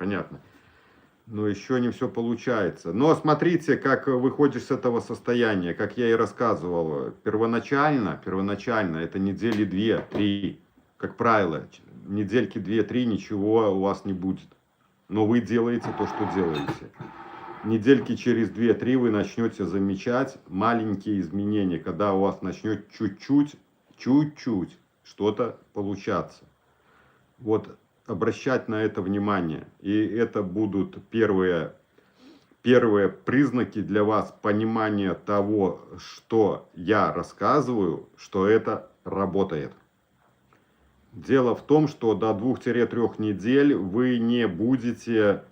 понятно. Но еще не все получается. Но смотрите, как выходишь с этого состояния, как я и рассказывал. Первоначально это недели 2-3. Как правило, недельки 2-3 ничего у вас не будет. Но вы делаете то, что делаете. Недельки через 2-3 вы начнете замечать маленькие изменения, когда у вас начнет чуть-чуть что-то получаться. Вот обращать на это внимание. И это будут первые признаки для вас понимания того, что я рассказываю, что это работает. Дело в том, что до 2-3 недель вы не будете,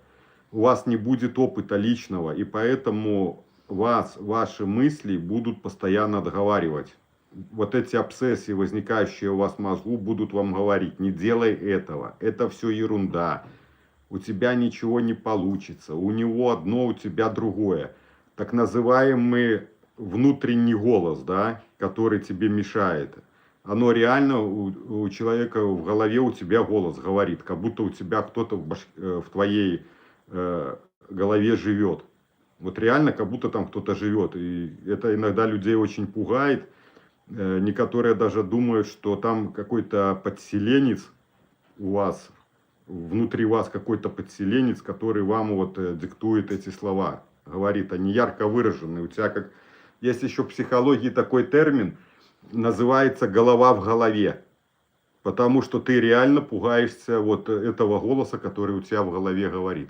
у вас не будет опыта личного, и поэтому ваши мысли будут постоянно отговаривать. Вот эти обсессии, возникающие у вас в мозгу, будут вам говорить: не делай этого, это все ерунда, у тебя ничего не получится, у него одно, у тебя другое. Так называемый внутренний голос, да, который тебе мешает. Оно реально у человека в голове, у тебя голос говорит, как будто у тебя кто-то в твоей голове живет. Вот реально, как будто там кто-то живет. И это иногда людей очень пугает. Некоторые даже думают, что там какой-то подселенец у вас, внутри вас какой-то подселенец, который вам вот диктует эти слова. Говорит, они ярко выражены. У тебя как... Есть еще в психологии такой термин, называется голова в голове. Потому что ты реально пугаешься вот этого голоса, который у тебя в голове говорит.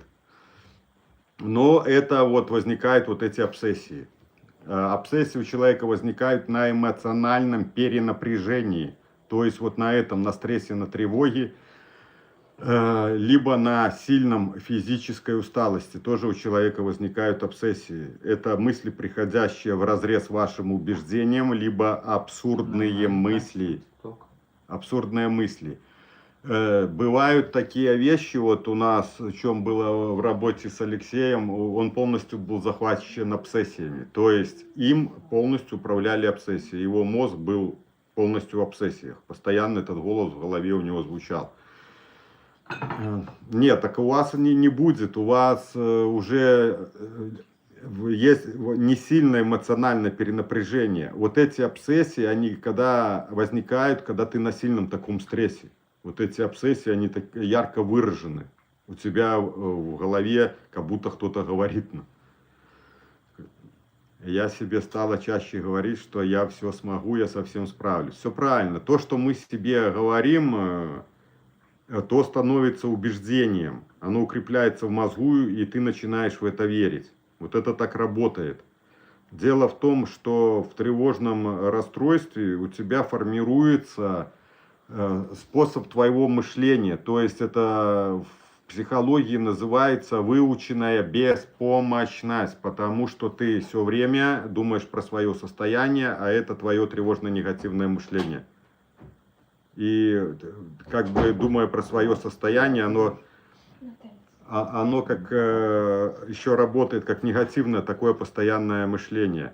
Но это вот возникают вот эти обсессии. Обсессии у человека возникают на эмоциональном перенапряжении. То есть вот на этом, на стрессе, на тревоге, либо на сильном физической усталости. Тоже у человека возникают обсессии. Это мысли, приходящие вразрез вашим убеждениям, либо абсурдные мысли. Абсурдные мысли. Бывают такие вещи, вот у нас, в чем было в работе с Алексеем, он полностью был захвачен обсессиями. То есть им полностью управляли обсессии. Его мозг был полностью в обсессиях. Постоянно этот голос в голове у него звучал. Нет, так у вас не будет. У вас уже есть не сильное эмоциональное перенапряжение. Вот эти обсессии, они когда возникают, когда ты на сильном таком стрессе. Вот эти обсессии, они так ярко выражены. У тебя в голове как будто кто-то говорит. Я себе стала чаще говорить, что я все смогу, я совсем справлюсь. Все правильно. То, что мы себе говорим, то становится убеждением. Оно укрепляется в мозгу, и ты начинаешь в это верить. Вот это так работает. Дело в том, что в тревожном расстройстве у тебя формируется способ твоего мышления. То есть это в психологии называется выученная беспомощность, потому что ты все время думаешь про свое состояние, а это твое тревожно-негативное мышление. И как бы думая про свое состояние, оно как еще работает как негативное такое постоянное мышление.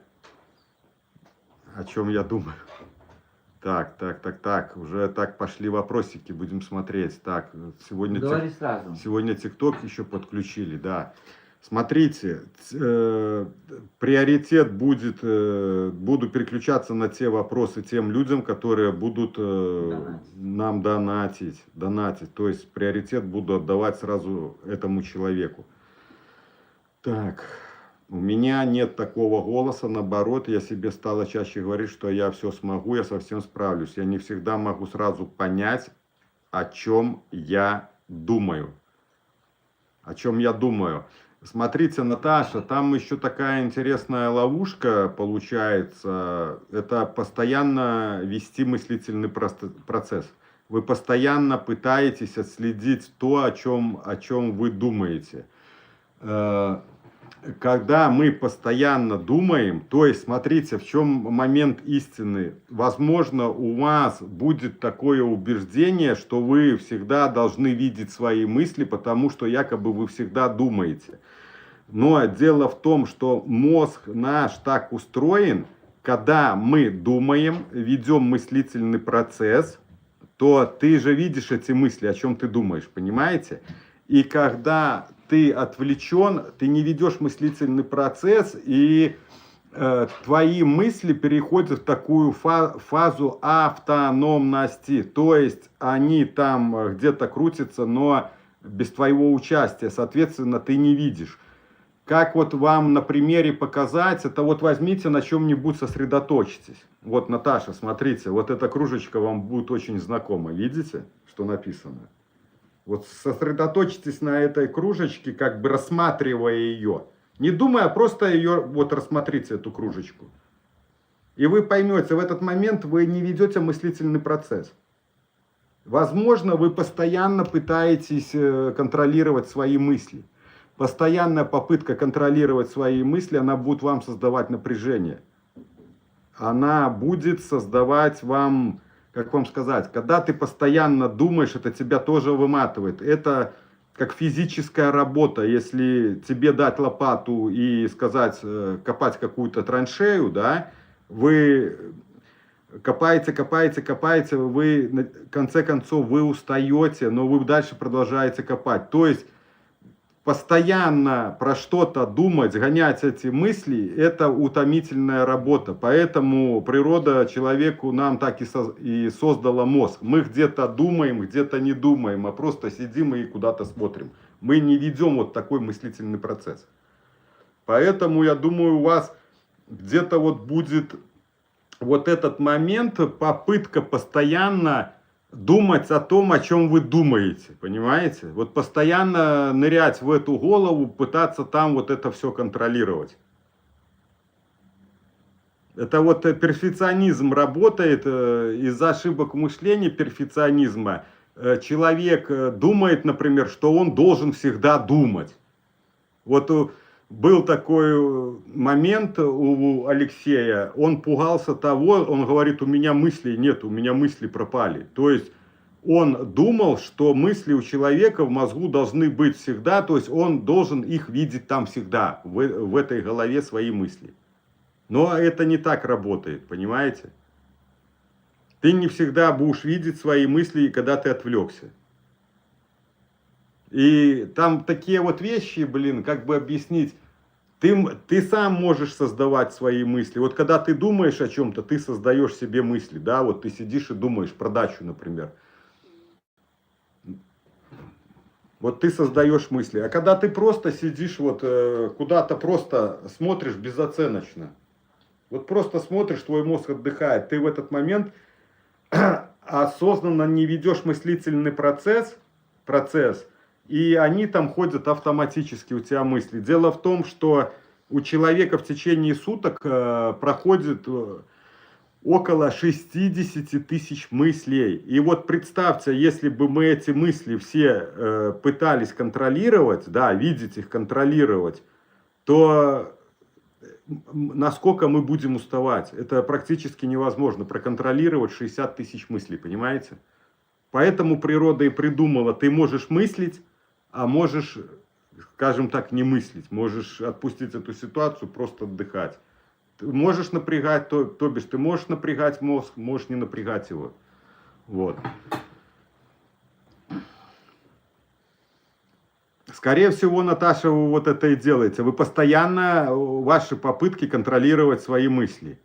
О чем я думаю? Так. Уже так пошли вопросики, будем смотреть. Так, сегодня ТикТок еще подключили, да. Смотрите, приоритет будет, буду переключаться на те вопросы тем людям, которые будут нам донатить. То есть приоритет буду отдавать сразу этому человеку. Так, у меня нет такого голоса, наоборот, я себе стала чаще говорить, что я все смогу, я совсем справлюсь. Я не всегда могу сразу понять, о чем я думаю. Смотрите, Наташа, там еще такая интересная ловушка получается. Это постоянно вести мыслительный процесс. Вы постоянно пытаетесь отследить то, о чем вы думаете. Когда мы постоянно думаем, то есть, смотрите, в чем момент истины. Возможно, у вас будет такое убеждение, что вы всегда должны видеть свои мысли, потому что якобы вы всегда думаете. Но дело в том, что мозг наш так устроен, когда мы думаем, ведем мыслительный процесс, то ты же видишь эти мысли, о чем ты думаешь, понимаете? И когда ты отвлечен, ты не ведешь мыслительный процесс, и твои мысли переходят в такую фазу автономности. То есть они там где-то крутятся, но без твоего участия. Соответственно, ты не видишь. Как вот вам на примере показать, это вот возьмите на чем-нибудь сосредоточьтесь. Вот, Наташа, смотрите, вот эта кружечка вам будет очень знакома. Видите, что написано? Вот сосредоточьтесь на этой кружечке, как бы рассматривая ее. Не думая, просто ее, вот рассмотрите эту кружечку. И вы поймете, в этот момент вы не ведете мыслительный процесс. Возможно, вы постоянно пытаетесь контролировать свои мысли. Постоянная попытка контролировать свои мысли, она будет вам создавать напряжение. Она будет создавать вам, как вам сказать, когда ты постоянно думаешь, это тебя тоже выматывает. Это как физическая работа. Если тебе дать лопату и сказать, копать какую-то траншею, да, вы копаете, вы в конце концов вы устаете, но вы дальше продолжаете копать. То есть постоянно про что-то думать, гонять эти мысли, это утомительная работа. Поэтому природа человеку нам так и создала мозг. Мы где-то думаем, где-то не думаем, а просто сидим и куда-то смотрим. Мы не ведем вот такой мыслительный процесс. Поэтому я думаю, у вас где-то вот будет вот этот момент, попытка постоянно думать о том, о чем вы думаете, понимаете? Вот постоянно нырять в эту голову, пытаться там вот это все контролировать. Это вот перфекционизм работает, из-за ошибок мышления перфекционизма. Человек думает, например, что он должен всегда думать. Вот был такой момент у Алексея, он пугался того, он говорит, у меня мыслей нет, у меня мысли пропали. То есть он думал, что мысли у человека в мозгу должны быть всегда, то есть он должен их видеть там всегда, в этой голове свои мысли. Но это не так работает, понимаете? Ты не всегда будешь видеть свои мысли, когда ты отвлекся. И там такие вот вещи, блин, как бы объяснить. Ты сам можешь создавать свои мысли. Вот когда ты думаешь о чем-то, ты создаешь себе мысли. Да, вот ты сидишь и думаешь про дачу, например. Вот ты создаешь мысли. А когда ты просто сидишь, вот куда-то просто смотришь безоценочно. Вот просто смотришь, твой мозг отдыхает. Ты в этот момент осознанно не ведешь мыслительный процесс, и они там ходят автоматически, у тебя мысли. Дело в том, что у человека в течение суток проходит около 60 тысяч мыслей. И вот представьте, если бы мы эти мысли все пытались контролировать, да, видеть их, контролировать, то насколько мы будем уставать? Это практически невозможно проконтролировать 60 тысяч мыслей, понимаете? Поэтому природа и придумала, ты можешь мыслить, а можешь, скажем так, не мыслить. Можешь отпустить эту ситуацию, просто отдыхать. Ты можешь напрягать, то бишь ты можешь напрягать мозг, можешь не напрягать его. Вот. Скорее всего, Наташа, вы вот это и делаете. Вы постоянно, ваши попытки контролировать свои мысли.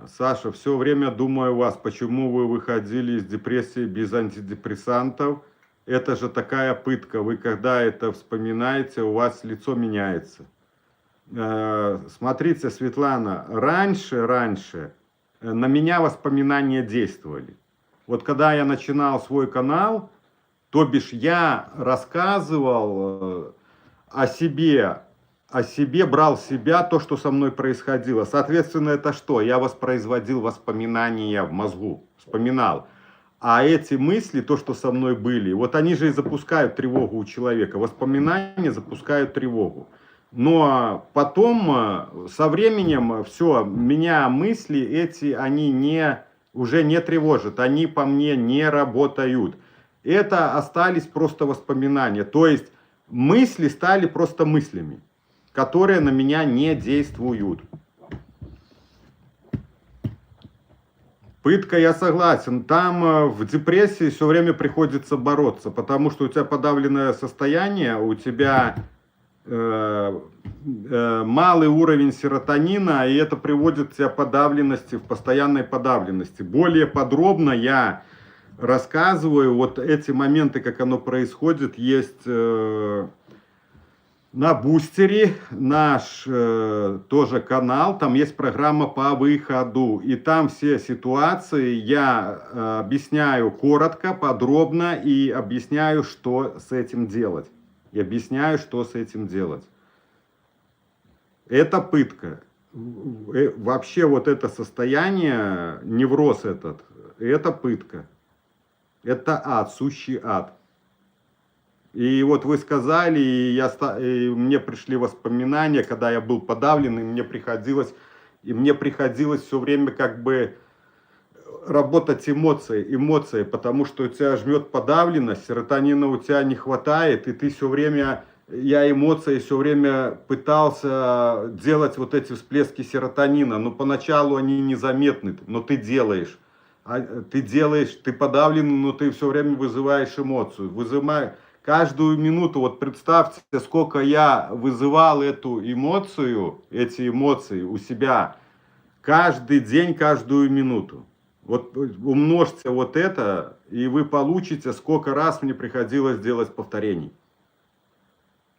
Саша, все время думаю о вас, почему вы выходили из депрессии без антидепрессантов. Это же такая пытка. Вы когда это вспоминаете, у вас лицо меняется. Смотрите, Светлана, раньше на меня воспоминания действовали. Вот когда я начинал свой канал, то бишь я рассказывал о себе, брал в себя то, что со мной происходило. Соответственно, это что? Я воспроизводил воспоминания в мозгу, вспоминал. А эти мысли, то, что со мной были, вот они же и запускают тревогу у человека. Воспоминания запускают тревогу. Но потом, со временем, все, меня мысли эти, они уже не тревожат, они по мне не работают. Это остались просто воспоминания. То есть мысли стали просто мыслями, которые на меня не действуют. Пытка, я согласен. Там в депрессии все время приходится бороться, потому что у тебя подавленное состояние, у тебя малый уровень серотонина, и это приводит тебя к подавленности, в постоянной подавленности. Более подробно я рассказываю вот эти моменты, как оно происходит, есть на Бустере наш тоже канал, там есть программа по выходу, и там все ситуации я объясняю коротко, подробно и объясняю, что с этим делать. И объясняю, что с этим делать. Это пытка. Вообще вот это состояние, невроз этот, это пытка. Это ад, сущий ад. И вот вы сказали, и мне пришли воспоминания, когда я был подавлен, и мне приходилось все время как бы работать эмоции, потому что у тебя жмет подавленность, серотонина у тебя не хватает, и ты все время, эмоции все время пытался делать вот эти всплески серотонина, но поначалу они незаметны, но ты делаешь. Ты подавлен, но ты все время вызываешь эмоцию. Каждую минуту, вот представьте, сколько я вызывал эти эмоции у себя. Каждый день, каждую минуту. Вот умножьте вот это, и вы получите, сколько раз мне приходилось делать повторений.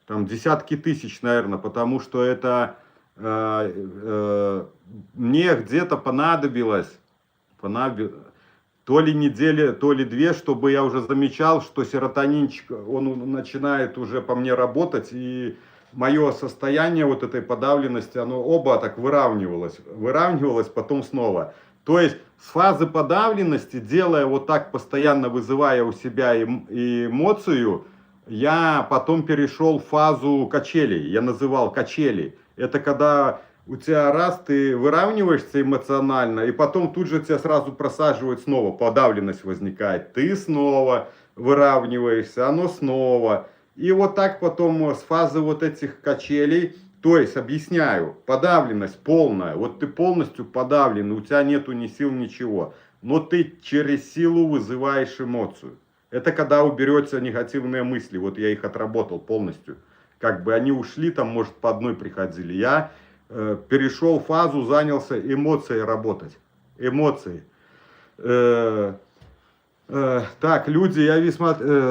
Там десятки тысяч, наверное, потому что это мне где-то понадобилось то ли недели, то ли две, чтобы я уже замечал, что серотонинчик, он начинает уже по мне работать, и мое состояние вот этой подавленности, оно оба так выравнивалось, потом снова. То есть с фазы подавленности, делая вот так, постоянно вызывая у себя эмоцию, я потом перешел в фазу качелей, я называл качели. Это когда у тебя раз, ты выравниваешься эмоционально, и потом тут же тебя сразу просаживает снова, подавленность возникает. Ты снова выравниваешься, оно снова. И вот так потом с фазы вот этих качелей, то есть, объясняю, подавленность полная, вот ты полностью подавлен, у тебя нету ни сил, ничего, но ты через силу вызываешь эмоцию. Это когда уберется негативные мысли, вот я их отработал полностью. Как бы они ушли, там, может, по одной приходили. Я перешел фазу, занялся эмоцией работать. Эмоции. Так, люди,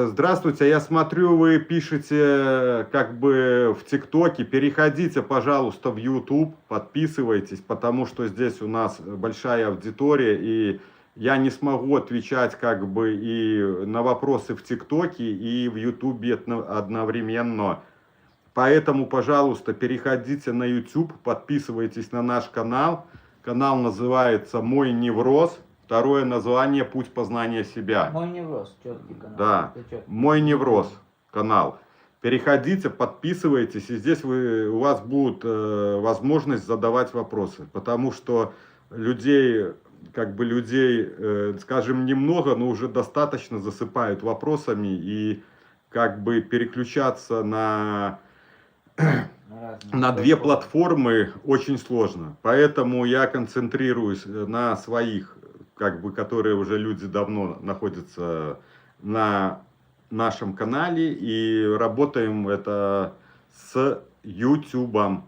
здравствуйте, я смотрю, вы пишете как бы в ТикТоке, переходите, пожалуйста, в YouTube, подписывайтесь, потому что здесь у нас большая аудитория, и я не смогу отвечать как бы и на вопросы в ТикТоке, и в YouTube одновременно. Поэтому, пожалуйста, переходите на YouTube, подписывайтесь на наш канал. Канал называется «Мой невроз». Второе название «Путь познания себя». «Мой невроз», четкий канал. Да, «Мой невроз» канал. Переходите, подписывайтесь, и здесь у вас будет возможность задавать вопросы. Потому что людей, скажем, немного, но уже достаточно засыпают вопросами. И как бы переключаться на две платформы очень сложно. Поэтому я концентрируюсь на своих, как бы, которые уже люди давно находятся на нашем канале, и работаем это с YouTube.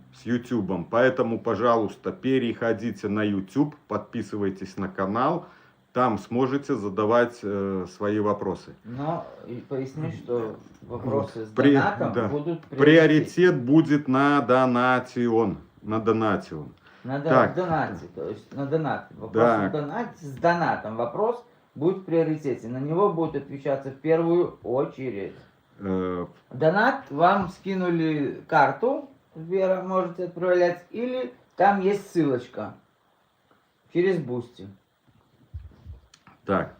Поэтому, пожалуйста, переходите на YouTube, подписывайтесь на канал. Там сможете задавать свои вопросы. Но и поясню, что вопросы с донатом будут приоритет будет на донатион. На донате, то есть на донат. Вопрос с донатом. Вопрос будет в приоритете. На него будет отвечаться в первую очередь. Донат вам скинули карту, Сбера, можете отправлять, или там есть ссылочка через Бусти. Так,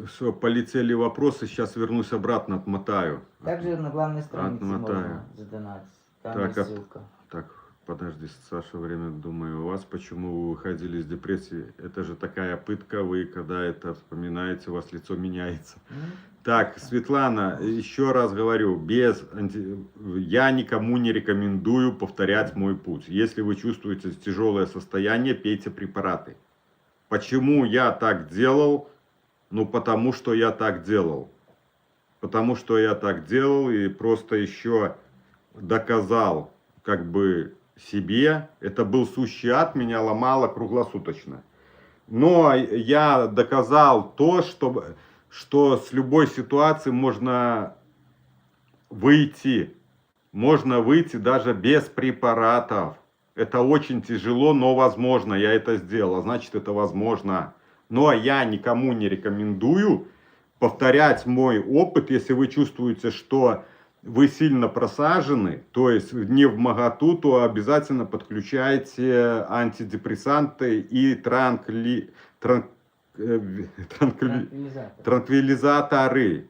все, полетели вопросы, сейчас вернусь обратно, отмотаю. Также на главной странице можно задонатить, там есть ссылка. Так, подожди, Саша, время, думаю, у вас, почему вы выходили из депрессии? Это же такая пытка, вы когда это вспоминаете, у вас лицо меняется. Так, Светлана, еще раз говорю, я никому не рекомендую повторять мой путь. Если вы чувствуете тяжелое состояние, пейте препараты. Почему я так делал? Ну, потому что я так делал. Потому что я так делал и просто еще доказал как бы себе. Это был сущий ад, меня ломало круглосуточно. Но я доказал то, что с любой ситуации можно выйти. Можно выйти даже без препаратов. Это очень тяжело, но возможно. Я это сделал, значит это возможно. Но я никому не рекомендую повторять мой опыт, если вы чувствуете, что вы сильно просажены, то есть не в моготу, то обязательно подключайте антидепрессанты и транквилизаторы.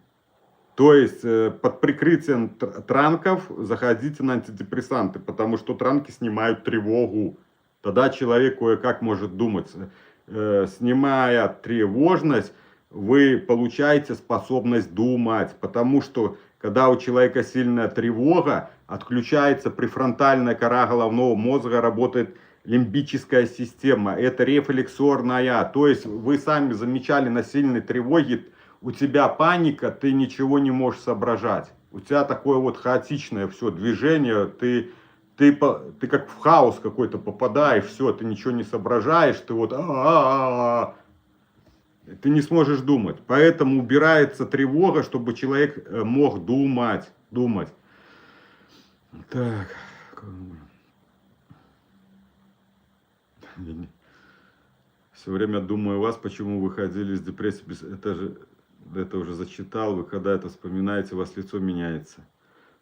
То есть под прикрытием транков заходите на антидепрессанты, потому что транки снимают тревогу. Тогда человек кое-как может думать. Снимая тревожность, вы получаете способность думать, потому что когда у человека сильная тревога, отключается префронтальная кора головного мозга, работает лимбическая система, это рефлексорная, то есть вы сами замечали на сильной тревоге, у тебя паника, ты ничего не можешь соображать, у тебя такое вот хаотичное все движение, ты как в хаос какой-то попадаешь, все, ты ничего не соображаешь, ты вот ты не сможешь думать. Поэтому убирается тревога, чтобы человек мог думать. Так. Все время думаю о вас, почему вы выходили из депрессии. Это уже зачитал. Вы когда это вспоминаете, у вас лицо меняется.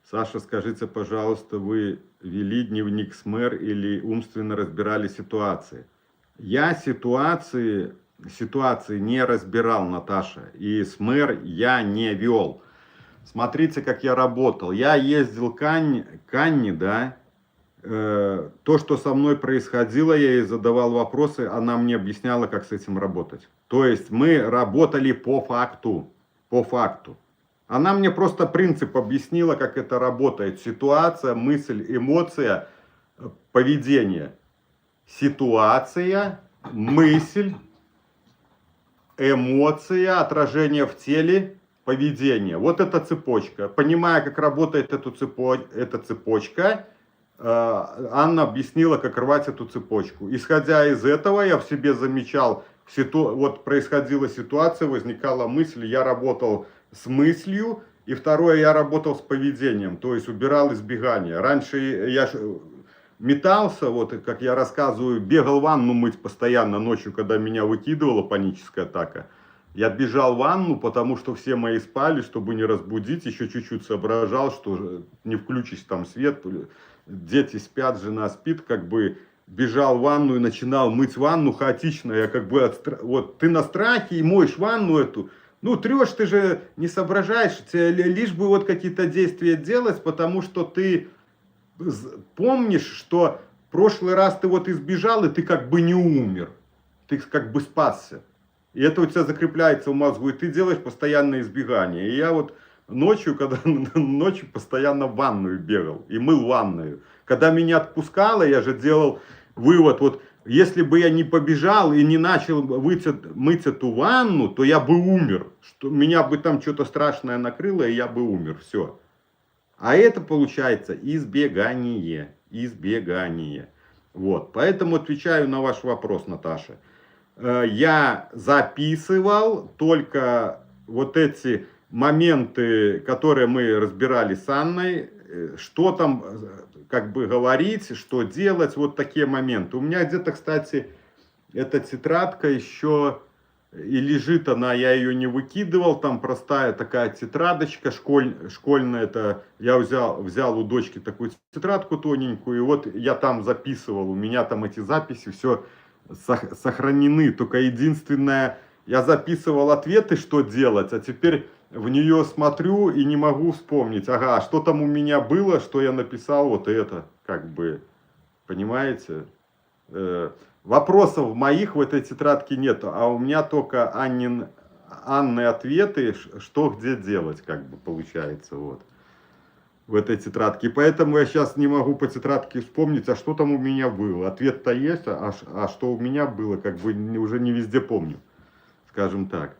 Саша, скажите, пожалуйста, вы вели дневник СМЭР или умственно разбирали ситуации? Я ситуации не разбирал, Наташа, и СМЭР я не вел. Смотрите, как я работал. Я ездил к Анне, да, то, что со мной происходило, я ей задавал вопросы, она мне объясняла, как с этим работать. То есть мы работали по факту. Она мне просто принцип объяснила, как это работает. Ситуация, мысль, эмоция, поведение. Ситуация, мысль, эмоция, отражение в теле, поведение. Вот эта цепочка. Понимая, как работает эта цепочка, Анна объяснила, как рвать эту цепочку. Исходя из этого, я в себе замечал, вот происходила ситуация, возникала мысль, я работал с мыслью, и второе, я работал с поведением, то есть убирал избегание. Раньше я метался, вот как я рассказываю, бегал ванну мыть постоянно ночью, когда меня выкидывала паническая атака. Я бежал в ванну, потому что все мои спали, чтобы не разбудить, еще чуть-чуть соображал, что не включись там свет, дети спят, жена спит, как бы бежал в ванну и начинал мыть ванну хаотично, я как бы, вот ты на страхе и моешь ванну эту, ну трешь, ты же не соображаешь, тебе лишь бы вот какие-то действия делать, потому что ты помнишь, что в прошлый раз ты вот избежал, и ты как бы не умер, ты как бы спасся. И это у тебя закрепляется в мозгу, и ты делаешь постоянное избегание. И я вот ночью постоянно в ванную бегал и мыл ванную. Когда меня отпускало, я же делал вывод, вот если бы я не побежал и не начал мыть эту ванну, то я бы умер. Что, меня бы там что-то страшное накрыло, и я бы умер. Все. А это получается избегание. Вот. Поэтому отвечаю на ваш вопрос, Наташа. Я записывал только вот эти моменты, которые мы разбирали с Анной, что там как бы говорить, что делать, вот такие моменты. У меня где-то, кстати, эта тетрадка еще и лежит она, я ее не выкидывал, там простая такая тетрадочка школьная, это я взял у дочки такую тетрадку тоненькую, и вот я там записывал, у меня там эти записи все сохранены, только единственное, я записывал ответы, что делать, а теперь в нее смотрю и не могу вспомнить, ага, что там у меня было, что я написал, вот это, как бы, понимаете? Вопросов моих в этой тетрадке нет, а у меня только Анны ответы, что где делать, как бы, получается, вот. в этой тетрадке. Поэтому я сейчас не могу по тетрадке вспомнить, а что там у меня было. Ответ-то есть, а что у меня было, как бы уже не везде помню. Скажем так.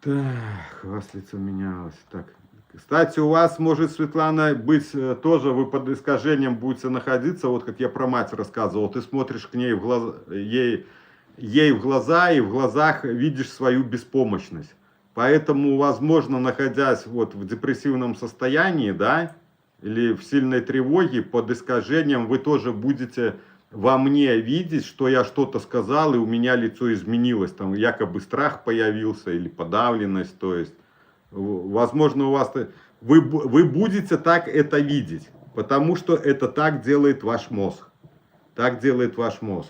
Так, у вас лицо менялось. Так. Кстати, у вас может, Светлана, быть тоже, вы под искажением будете находиться, вот как я про мать рассказывал, ты смотришь к ней в глаза, ей в глаза, и в глазах видишь свою беспомощность. Поэтому, возможно, находясь вот в депрессивном состоянии, да, или в сильной тревоге, под искажением, вы тоже будете во мне видеть, что я что-то сказал, и у меня лицо изменилось, там якобы страх появился или подавленность, то есть, возможно, у вас, вы будете так это видеть, потому что это так делает ваш мозг, так делает ваш мозг.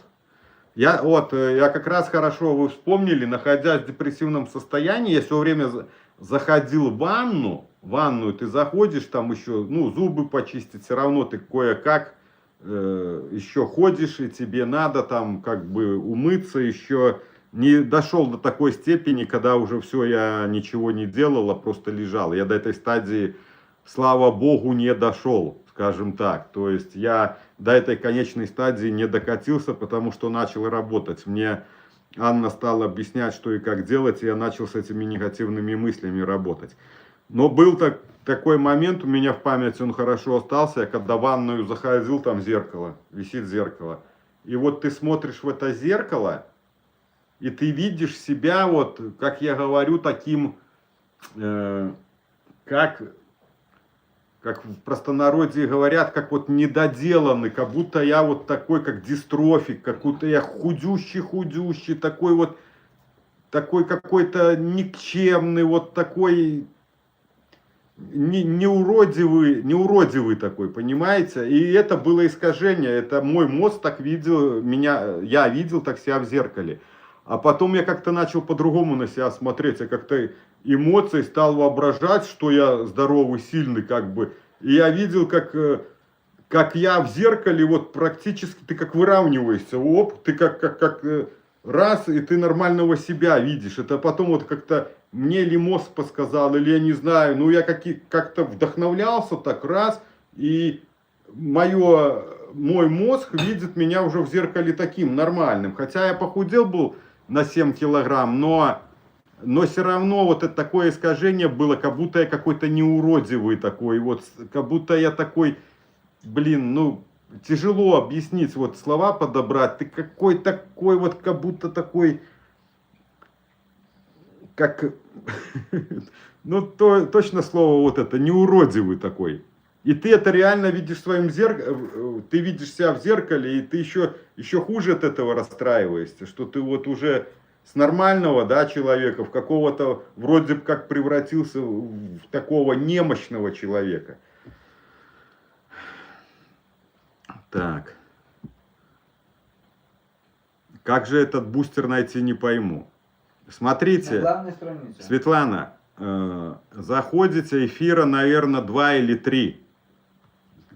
Я как раз хорошо, вы вспомнили, находясь в депрессивном состоянии, я все время заходил в ванную ты заходишь, там еще, ну, зубы почистить, все равно ты кое-как еще ходишь, и тебе надо там как бы умыться, еще не дошел до такой степени, когда уже все, я ничего не делал, а просто лежал. Я до этой стадии, слава богу, не дошел, скажем так. То есть я до этой конечной стадии не докатился, потому что начал работать. Мне Анна стала объяснять, что и как делать, и я начал с этими негативными мыслями работать. Но был такой момент, у меня в памяти он хорошо остался, я когда в ванную заходил, там зеркало, висит зеркало. И вот ты смотришь в это зеркало, и ты видишь себя, вот, как я говорю, таким, как в простонародье говорят, как вот недоделанный, как будто я вот такой, как дистрофик, как будто я худющий, такой вот, такой какой-то никчемный, вот такой неуродивый такой, понимаете? И это было искажение, это мой мозг так видел меня, я видел так себя в зеркале. А потом я как-то начал по-другому на себя смотреть, я как-то эмоций стал воображать, что я здоровый, сильный, как бы. И я видел, как я в зеркале, вот практически ты как выравниваешься, оп, ты как раз, и ты нормального себя видишь. Это потом вот как-то мне ли мозг подсказал, или я не знаю, ну я как-то вдохновлялся так раз, и мой мозг видит меня уже в зеркале таким нормальным. Хотя я похудел был на 7 килограмм, но все равно вот это такое искажение было, как будто я какой-то неуродивый такой, вот как будто я такой, блин, ну тяжело объяснить, вот слова подобрать, ты какой такой вот, как будто такой, как, ну точно слово вот это, неуродивый такой. И ты это реально видишь в своем зеркале, ты видишь себя в зеркале, и ты еще хуже от этого расстраиваешься, что ты вот уже с нормального, да, человека в какого-то вроде как превратился в такого немощного человека. Так. Как же этот бустер найти, не пойму. Смотрите, Светлана, заходите эфира, наверное, 2 или 3,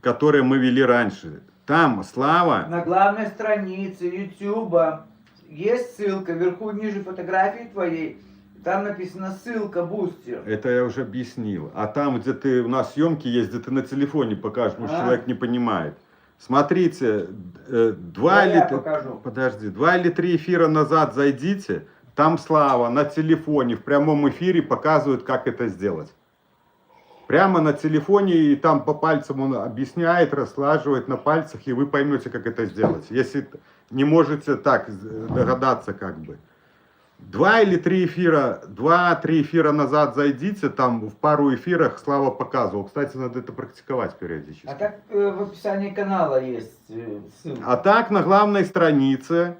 которые мы вели раньше. Там Слава... На главной странице Ютуба есть ссылка, вверху ниже фотографии твоей, там написано ссылка бустер. Это я уже объяснил. А там, где ты, у нас съемки есть, где ты на телефоне покажешь, может человек не понимает. Смотрите, 2 или 3 эфира назад зайдите, там Слава на телефоне в прямом эфире показывает, как это сделать. Прямо на телефоне, и там по пальцам он объясняет, расслаживает на пальцах, и вы поймете, как это сделать. Если не можете так догадаться, как бы. 2 или 3 эфира, 2-3 эфира назад зайдите, там в пару эфирах Слава показывал. Кстати, надо это практиковать периодически. А так в описании канала есть ссылка. А так на главной странице,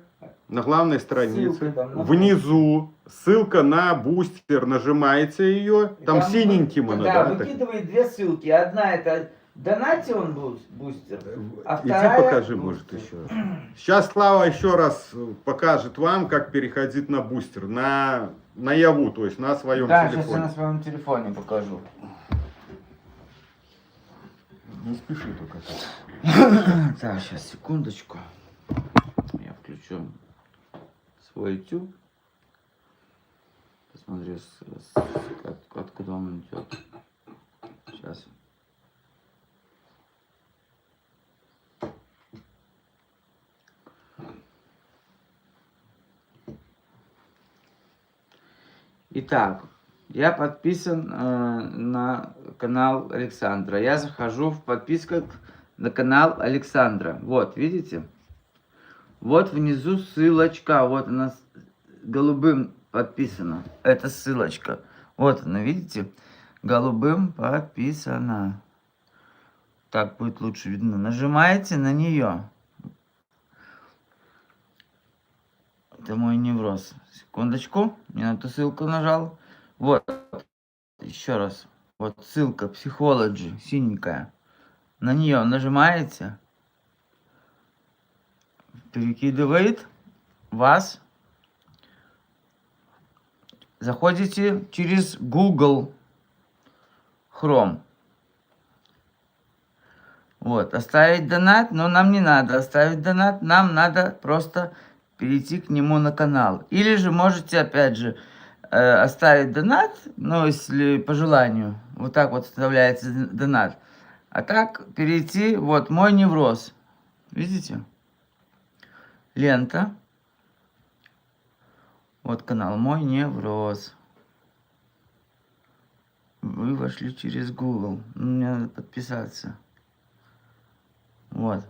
внизу ссылка на бустер, нажимаете ее, там синеньким она. Да, выкидывает 2 ссылки. Одна это Donation бустер, а вторая... Иди покажи, может, еще раз. Сейчас Слава еще раз покажет вам, как переходить на бустер, наяву, то есть на своем телефоне. Да, сейчас я на своем телефоне покажу. Не спеши только. Так, сейчас, секундочку. Я включу свой YouTube. Посмотрю, откуда он идет. Сейчас. Итак, я подписан на канал Александра. Я захожу в подписках на канал Александра. Вот, видите? Вот внизу ссылочка. Вот она голубым подписана. Это ссылочка. Вот она, видите? Голубым подписана. Так будет лучше видно. Нажимаете на нее. Это мой невроз. Секундочку. Я на эту ссылку нажал. Вот. Еще раз. Вот ссылка Psychology, синенькая. На нее нажимаете. Перекидывает вас. Заходите через Google Chrome. Вот. Оставить донат, но нам не надо оставить донат. Нам надо просто перейти к нему на канал. Или же можете, опять же, оставить донат, ну, если по желанию. Вот так вот вставляется донат. А так перейти, вот, мой невроз. Видите? Лента. Вот канал мой невроз. Вы вошли через Google. Мне надо подписаться. Вот.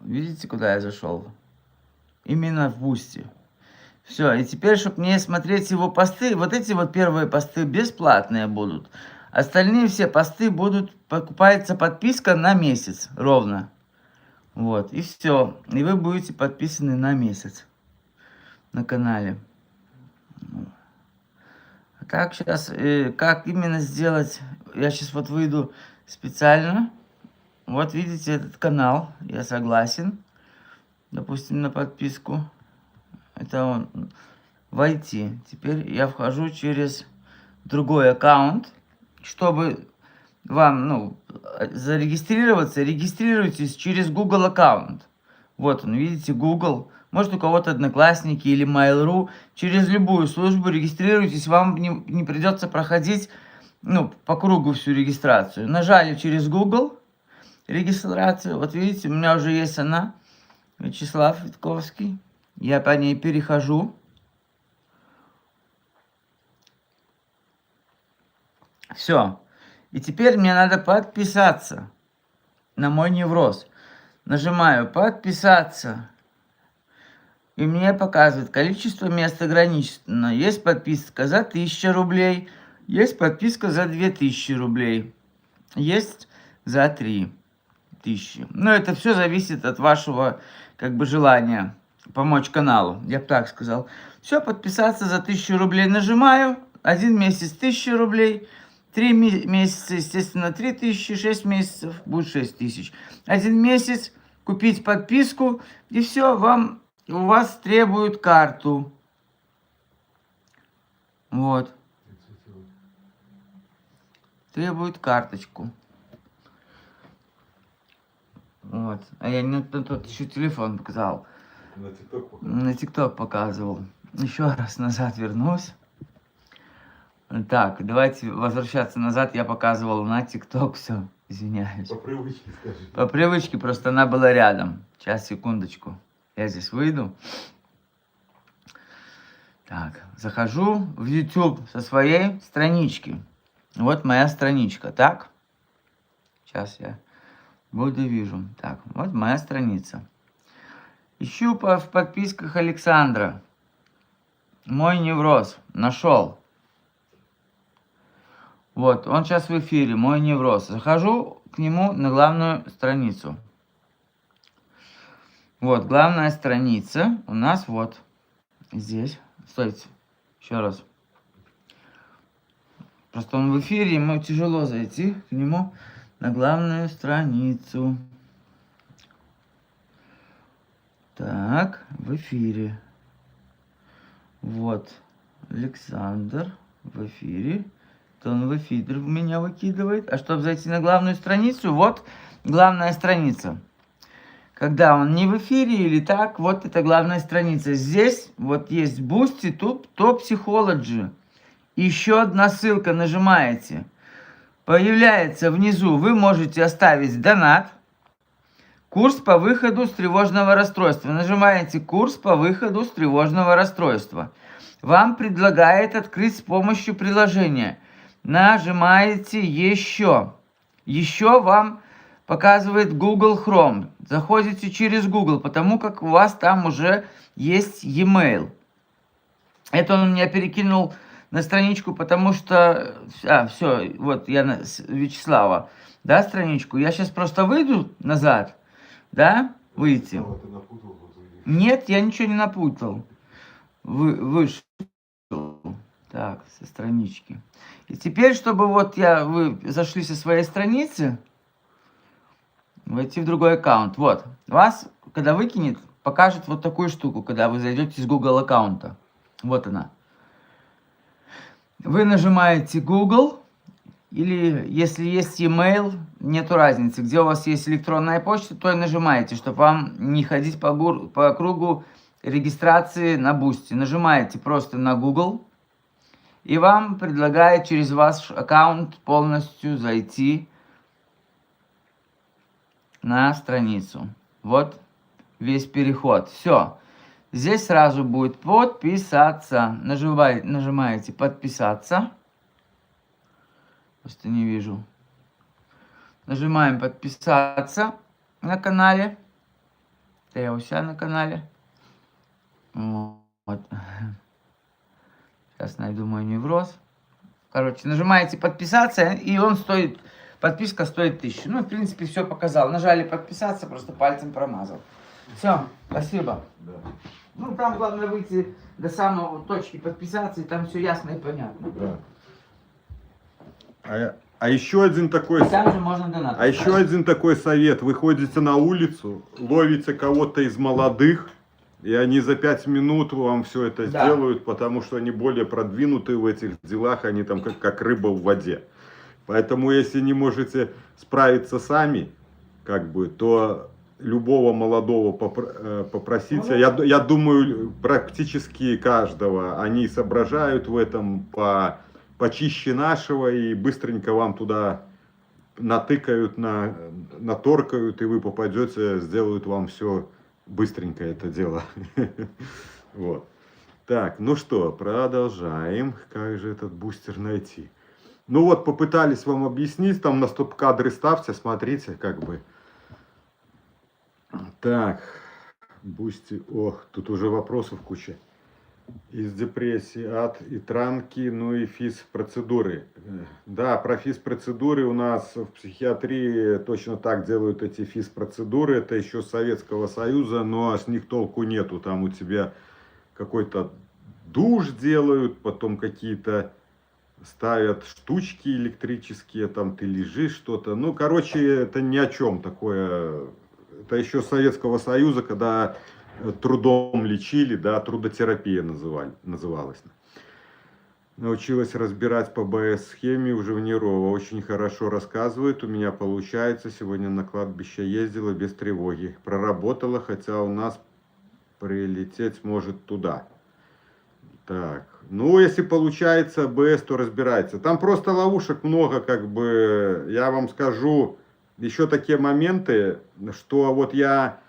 Видите, куда я зашел? Именно в Бусти. Все, и теперь, чтобы мне смотреть его посты, вот эти вот первые посты бесплатные будут. Остальные все посты будут, покупается подписка на месяц ровно. Вот, и все. И вы будете подписаны на месяц на канале. Так, сейчас, как именно сделать? Я сейчас вот выйду специально. Вот видите этот канал, я согласен. Допустим, на подписку. Это он. Войти. Теперь я вхожу через другой аккаунт. Чтобы вам, ну, зарегистрироваться, регистрируйтесь через Google аккаунт. Вот он, видите, Google. Может, у кого-то Одноклассники или Mail.ru. Через любую службу регистрируйтесь, вам не придется проходить, ну, по кругу всю регистрацию. Нажали через Google регистрацию. Вот видите, у меня уже есть она. Вячеслав Витковский. Я по ней перехожу. Все. И теперь мне надо подписаться на мой невроз. Нажимаю «Подписаться». И мне показывает, количество мест ограничено. Есть подписка за 1000 рублей. Есть подписка за 2000 рублей. Есть за 3000. Но это все зависит от вашего, как бы, желания помочь каналу. Я бы так сказал. Все, подписаться за 1000 рублей нажимаю. 1 месяц 1000 рублей. 3 месяца, естественно, 3000. 6 месяцев будет 6000. 1 месяц купить подписку. И все, у вас требуют карту. Вот. Требует карточку. Вот. А я не тот еще телефон показал. На ТикТок показывал. Еще раз назад вернусь. Так, давайте возвращаться назад. Я показывал на ТикТок все. Извиняюсь. По привычке, скажите. По привычке, просто она была рядом. Сейчас, секундочку. Я здесь выйду. Так, захожу в YouTube со своей странички. Вот моя страничка, так? Сейчас я буду вижу. Так, вот моя страница. Ищу в подписках Александра. Мой невроз. Нашел. Вот, он сейчас в эфире, мой невроз. Захожу к нему на главную страницу. Вот, главная страница у нас вот здесь. Стойте, еще раз. Просто он в эфире, ему тяжело зайти к нему на главную страницу. Так, в эфире. Вот, Александр в эфире. То он в эфир меня выкидывает. А чтобы зайти на главную страницу, вот главная страница. Когда он не в эфире или так, вот это главная страница. Здесь вот есть Boosty, тут Top Psychology. Еще одна ссылка нажимаете. Появляется внизу, вы можете оставить донат. Курс по выходу с тревожного расстройства. Нажимаете «Курс по выходу с тревожного расстройства». Вам предлагает открыть с помощью приложения. Нажимаете «Еще». Еще вам показывает Google Chrome. Заходите через Google, потому как у вас там уже есть e-mail. Это он меня перекинул на страничку, потому что... все, вот я на Вячеслава, да, страничку. Я сейчас просто выйду назад, да, выйти. Нет, я ничего не напутал. Вышел. Так, со странички. И теперь, чтобы вот вы зашли со своей страницы, войти в другой аккаунт. Вот, вас, когда выкинет, покажет вот такую штуку, когда вы зайдете с Google аккаунта. Вот она. Вы нажимаете Google, или если есть e-mail, нету разницы. Где у вас есть электронная почта, то и нажимаете, чтобы вам не ходить по кругу регистрации на Boosty. Нажимаете просто на Google, и вам предлагает через ваш аккаунт полностью зайти на страницу. Вот весь переход. Все. Здесь сразу будет подписаться. Нажимаете подписаться. Просто не вижу. Нажимаем подписаться на канале. Я у себя на канале. Вот. Сейчас найду мой невроз. Короче, нажимаете подписаться, и он стоит, подписка стоит 1000. Ну, в принципе, все показал. Нажали подписаться, просто пальцем промазал. Все, спасибо. Да. Ну, там главное выйти до самого точки подписаться, и там все ясно и понятно. Да. А еще один такой... Там же можно донат. А еще один такой совет. Вы ходите на улицу, ловите кого-то из молодых, и они за 5 минут вам все это сделают, потому что они более продвинуты в этих делах, они там как рыба в воде. Поэтому, если не можете справиться сами, то любого молодого попросите. Я думаю, практически каждого. Они соображают в этом почище нашего, и быстренько вам туда натыкают, наторкают, и вы попадете, сделают вам все быстренько это дело. Вот. Так, ну что, продолжаем. Как же этот бустер найти? Ну вот, попытались вам объяснить, там на стоп-кадры ставьте, смотрите, Так, бусти, тут уже вопросов куча. Из депрессии, ад и транки, ну и физ-процедуры. Да, про физ-процедуры у нас в психиатрии точно так делают эти физ-процедуры. Это еще с Советского Союза, но с них толку нету. Там у тебя какой-то душ делают, потом какие-то ставят штучки электрические, там ты лежишь что-то. Ну, короче, это ни о чем такое. Это еще с Советского Союза, когда трудом лечили, да, трудотерапия называлась. Научилась разбирать по БС-схеме у Живнирова. Очень хорошо рассказывает, у меня получается. Сегодня на кладбище ездила без тревоги. Проработала, хотя у нас прилететь может туда. Так, ну если получается БС, то разбирается. Там просто ловушек много, я вам скажу, еще такие моменты, что вот я...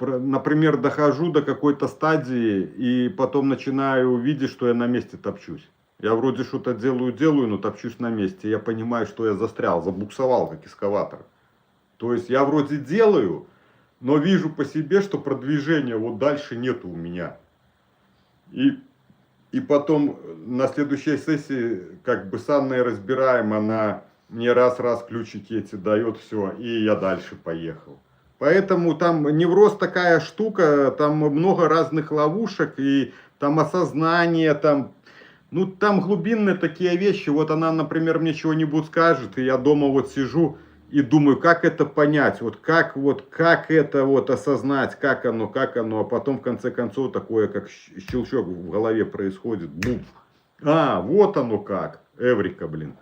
Например, дохожу до какой-то стадии и потом начинаю видеть, что я на месте топчусь. Я вроде что-то делаю, но топчусь на месте. Я понимаю, что я застрял, забуксовал, как эскаватор. То есть я вроде делаю, но вижу по себе, что продвижения вот дальше нету у меня. И потом на следующей сессии, с Анной разбираем, она мне раз ключики эти дает, все, и я дальше поехал. Поэтому там невроз такая штука, там много разных ловушек, и там осознание, там глубинные такие вещи. Вот она, например, мне чего-нибудь скажет, и я дома вот сижу и думаю, как это понять, как это осознать, как оно, а потом в конце концов такое, как щелчок в голове происходит, бум. Вот оно как, эврика, блин.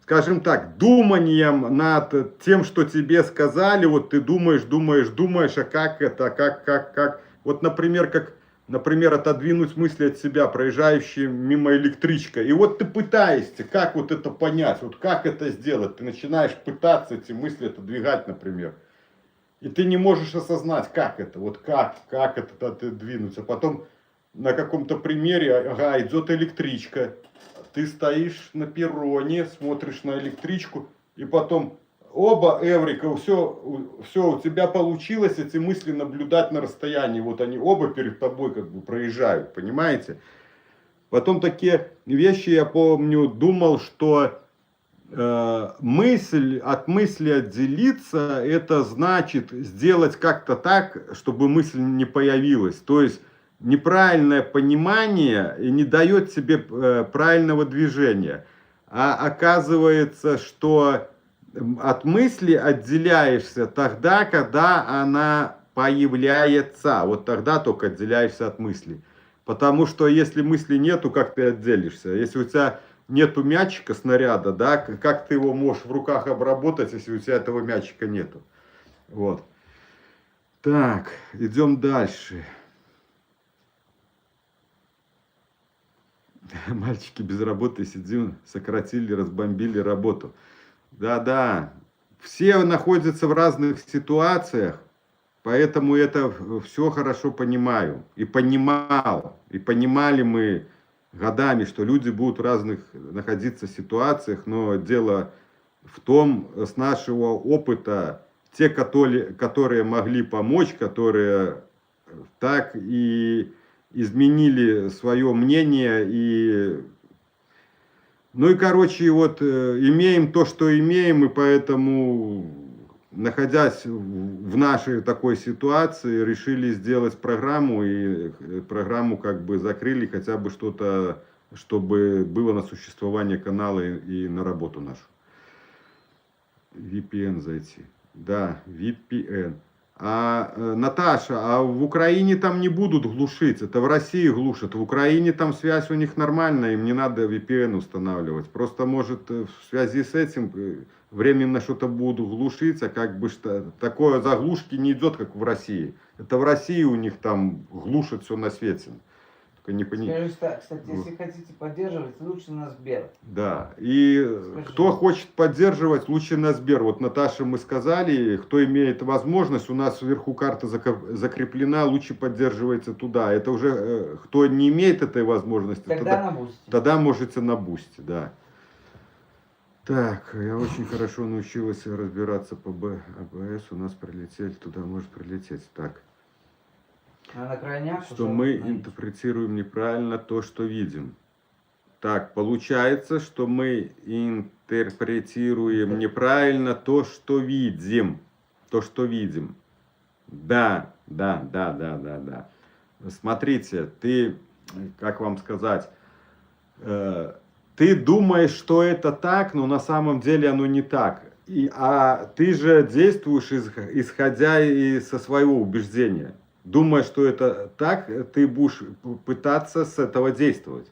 Скажем так, думанием над тем, что тебе сказали, вот ты думаешь, а как это, как. Вот, например, отодвинуть мысли от себя, проезжающие мимо электричка. И вот ты пытаешься, как вот это понять, вот как это сделать. Ты начинаешь пытаться эти мысли отодвигать, например. И ты не можешь осознать, как это, вот как это двинуться. Потом на каком-то примере, ага, идет электричка, ты стоишь на перроне, смотришь на электричку, и потом оба, Эврика, все, у тебя получилось эти мысли наблюдать на расстоянии. Вот они оба перед тобой как бы проезжают, понимаете? Потом такие вещи, я помню, думал, что от мысли отделиться, это значит сделать как-то так, чтобы мысль не появилась. То есть неправильное понимание и не дает себе правильного движения. А оказывается, что от мысли отделяешься тогда, когда она появляется. Вот тогда только отделяешься от мысли. Потому что если мысли нету, как ты отделишься? Если у тебя нету мячика, снаряда, да, как ты его можешь в руках обработать, если у тебя этого мячика нету? Вот. Так, идем дальше. Мальчики без работы сидим, сократили, разбомбили работу. Да-да, все находятся в разных ситуациях, поэтому это все хорошо понимаю. И понимал, и понимали мы годами, что люди будут в разных находиться ситуациях, но дело в том, с нашего опыта, те, которые могли помочь, которые так и изменили свое мнение и ну и короче вот имеем то, что имеем, и поэтому, находясь в нашей такой ситуации, решили сделать программу, и программу как бы закрыли, хотя бы что-то, чтобы было на существование канала и на работу нашу. VPN зайти. Да, VPN. Наташа, а в Украине там не будут глушить, это в России глушат. В Украине там связь у них нормальная, им не надо VPN устанавливать. Просто может в связи с этим временно что-то будут глушить, а как бы что такое заглушки не идет, как в России. Это в России у них там глушат все на свете. Не Скажи, кстати, если хотите поддерживать, лучше на Сбер. Да, и скажи, кто хочет поддерживать, лучше на Сбер. Вот Наташе мы сказали, кто имеет возможность, у нас вверху карта закреплена, лучше поддерживайте туда. Это уже, кто не имеет этой возможности, тогда на Бусти. Тогда можете на Бусти, да. Так, я очень хорошо научилась разбираться по АБС, у нас прилетели, туда может прилететь. Так. А на крайняк что мы интерпретируем неправильно то, что видим. Так, получается, что мы интерпретируем неправильно то, что видим. То, что видим. Да. Смотрите, ты, как вам сказать, ты думаешь, что это так, но на самом деле оно не так. А ты же действуешь, исходя со своего убеждения. Думая, что это так, ты будешь пытаться с этого действовать.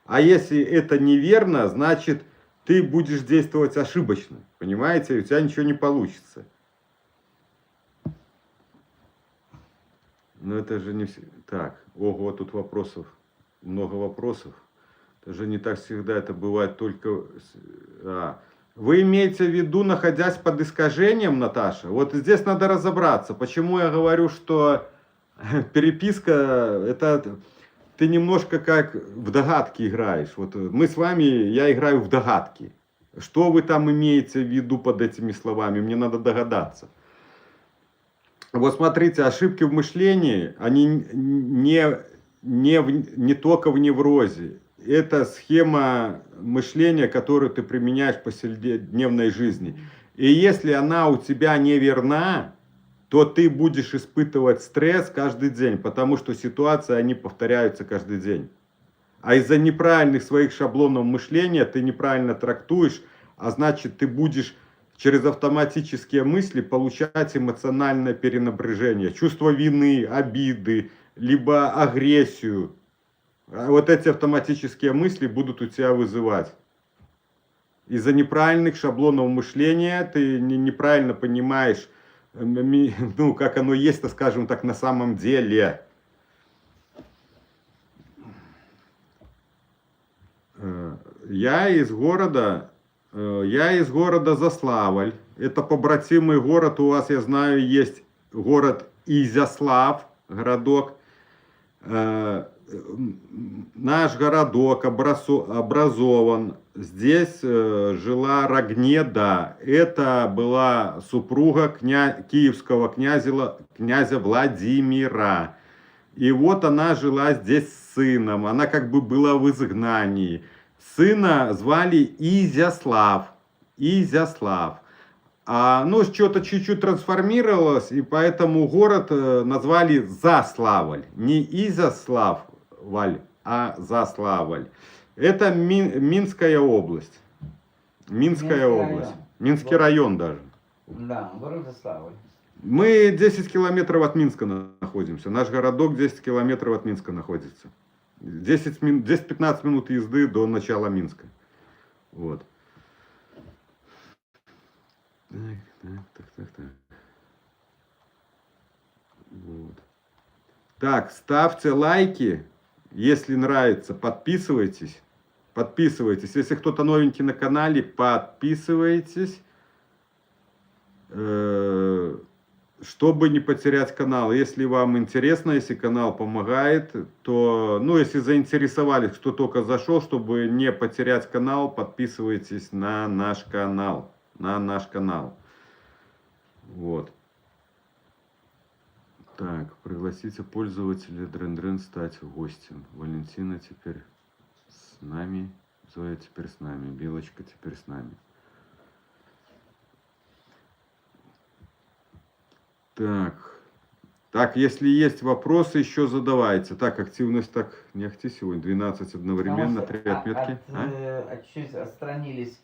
А если это неверно, значит, ты будешь действовать ошибочно. Понимаете? У тебя ничего не получится. Но это же не все. Так, ого, тут вопросов. Много вопросов. Это же не так всегда, это бывает только... Вы имеете в виду, находясь под искажением, Наташа? Вот здесь надо разобраться. Почему я говорю, что переписка, это ты немножко как в догадки играешь. Вот мы с вами, я играю в догадки. Что вы там имеете в виду под этими словами? Мне надо догадаться. Вот смотрите, ошибки в мышлении, они не только в неврозе. Это схема мышления, которую ты применяешь в повседневной жизни. И если она у тебя неверна, то ты будешь испытывать стресс каждый день, потому что ситуации, они повторяются каждый день. А из-за неправильных своих шаблонов мышления ты неправильно трактуешь, а значит ты будешь через автоматические мысли получать эмоциональное перенапряжение, чувство вины, обиды, либо агрессию. Вот эти автоматические мысли будут у тебя вызывать. Из-за неправильных шаблонов мышления ты неправильно понимаешь, ну, как оно есть, скажем так, на самом деле. Я из города, Я из города Заславль. Это побратимый город. У вас, я знаю, есть город Изяслав, городок. Наш городок образован. Здесь жила Рогнеда. Это была супруга киевского князя Владимира. И вот она жила здесь с сыном. Она как бы была в изгнании. Сына звали Изяслав. Изяслав. Ну, что-то чуть-чуть трансформировалось, и поэтому город назвали Заславль. Не Изяславль, а Заславль. Это Минская область. Минская область. Район. Минский район даже. Да, город Заславль. Мы 10 километров от Минска находимся. Наш городок 10 километров от Минска находится. 10-15 минут езды до начала Минска. Вот. Так. Вот. Так, ставьте лайки, если нравится, подписывайтесь. Подписывайтесь. Если кто-то новенький на канале, подписывайтесь, чтобы не потерять канал. Если вам интересно, если канал помогает, то, ну, если заинтересовались, кто только зашел, чтобы не потерять канал, подписывайтесь на наш канал. Вот. Так, пригласите пользователя Дрен-Дрен стать гостем. Валентина теперь с нами, Зоя теперь с нами, Белочка теперь с нами. Так, если есть вопросы, еще задавайте. Так, активность так не ахти сегодня, 12 одновременно, 3 отметки. Чуть отстранились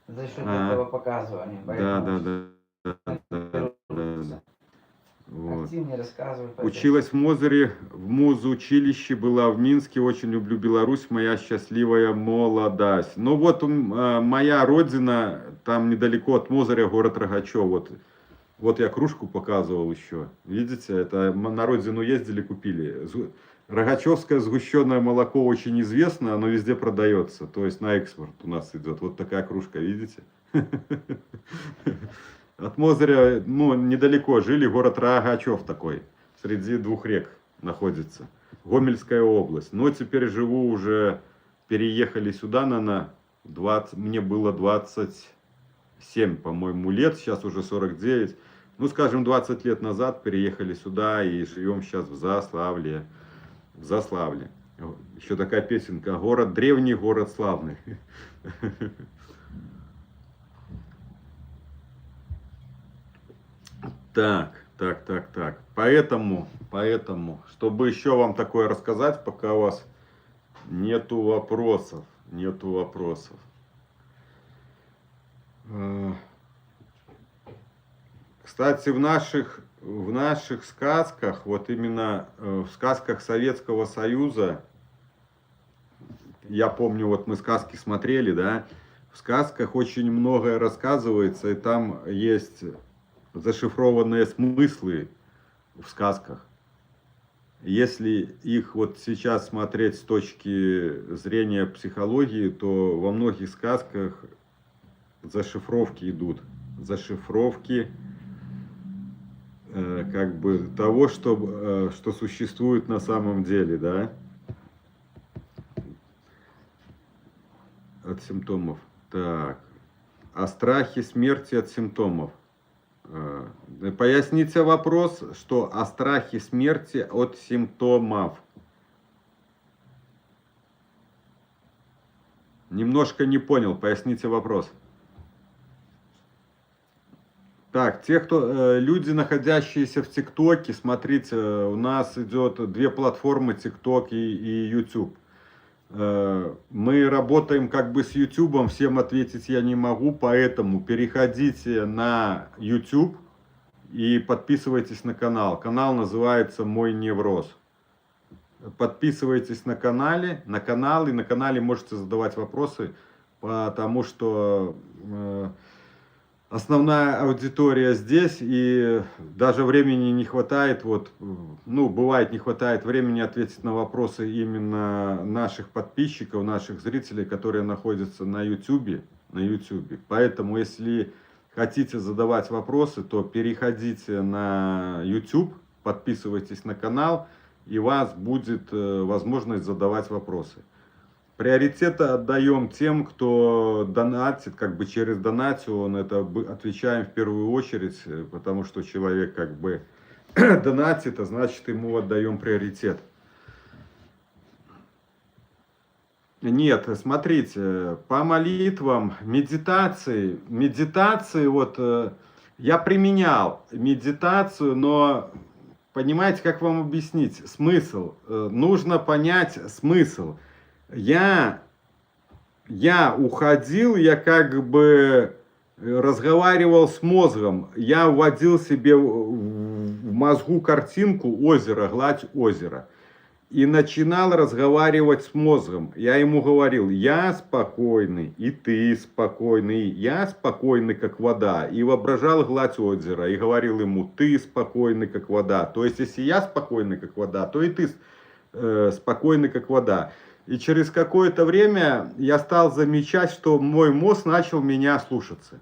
за счет этого показывания. Да. Вот. Активнее рассказывай. Училась в Мозыре, в музучилище, была в Минске, очень люблю Беларусь, моя счастливая молодость. Ну вот моя родина, там недалеко от Мозыря, город Рогачев. Вот я кружку показывал еще. Видите, это на родину ездили, купили. Рогачевское сгущенное молоко очень известно, оно везде продается. То есть на экспорт у нас идет. Вот такая кружка, видите? От Мозыря, ну, недалеко жили, город Рогачев такой. Среди двух рек находится. Гомельская область. Но теперь живу уже, переехали сюда, наверное, мне было 27, по-моему, лет. Сейчас уже 49. Ну, скажем, 20 лет назад переехали сюда и живем сейчас в Заславле. В Заславле. Еще такая песенка. Город древний, город славный. Так. Поэтому, чтобы еще вам такое рассказать, пока у вас нету вопросов. Кстати, в наших сказках, вот именно в сказках Советского Союза, я помню, вот мы сказки смотрели, да, в сказках очень многое рассказывается, и там есть зашифрованные смыслы в сказках. Если их вот сейчас смотреть с точки зрения психологии, то во многих сказках зашифровки идут. Зашифровки как бы того, что существует на самом деле, да? От симптомов. Так. О страхе смерти от симптомов. Поясните вопрос, что о страхе смерти от симптомов. Немножко не понял, поясните вопрос. Так, люди, находящиеся в ТикТоке, смотрите, у нас идет две платформы, ТикТок и YouTube. Мы работаем как бы с YouTube, всем ответить я не могу, поэтому переходите на YouTube и подписывайтесь на канал. Канал называется «Мой невроз». Подписывайтесь на канал, и на канале можете задавать вопросы, потому что основная аудитория здесь, и даже времени не хватает, бывает не хватает времени ответить на вопросы именно наших подписчиков, наших зрителей, которые находятся на YouTube. на YouTube. Поэтому, если хотите задавать вопросы, то переходите на YouTube, подписывайтесь на канал, и у вас будет возможность задавать вопросы. Приоритет отдаем тем, кто донатит, как бы через донатион, это отвечаем в первую очередь, потому что человек как бы донатит, а значит ему отдаем приоритет. Нет, смотрите, по молитвам, медитации, вот я применял медитацию, но понимаете, как вам объяснить смысл? Нужно понять смысл. Я уходил, я как бы разговаривал с мозгом, я вводил себе в мозгу картинку озера, гладь озера. И начинал разговаривать с мозгом. Я ему говорил, я спокойный, и ты спокойный, я спокойный, как вода. И воображал гладь озера, и говорил ему, ты спокойный, как вода. То есть, если я спокойный, как вода, то и ты спокойный, как вода. И через какое-то время я стал замечать, что мой мозг начал меня слушаться.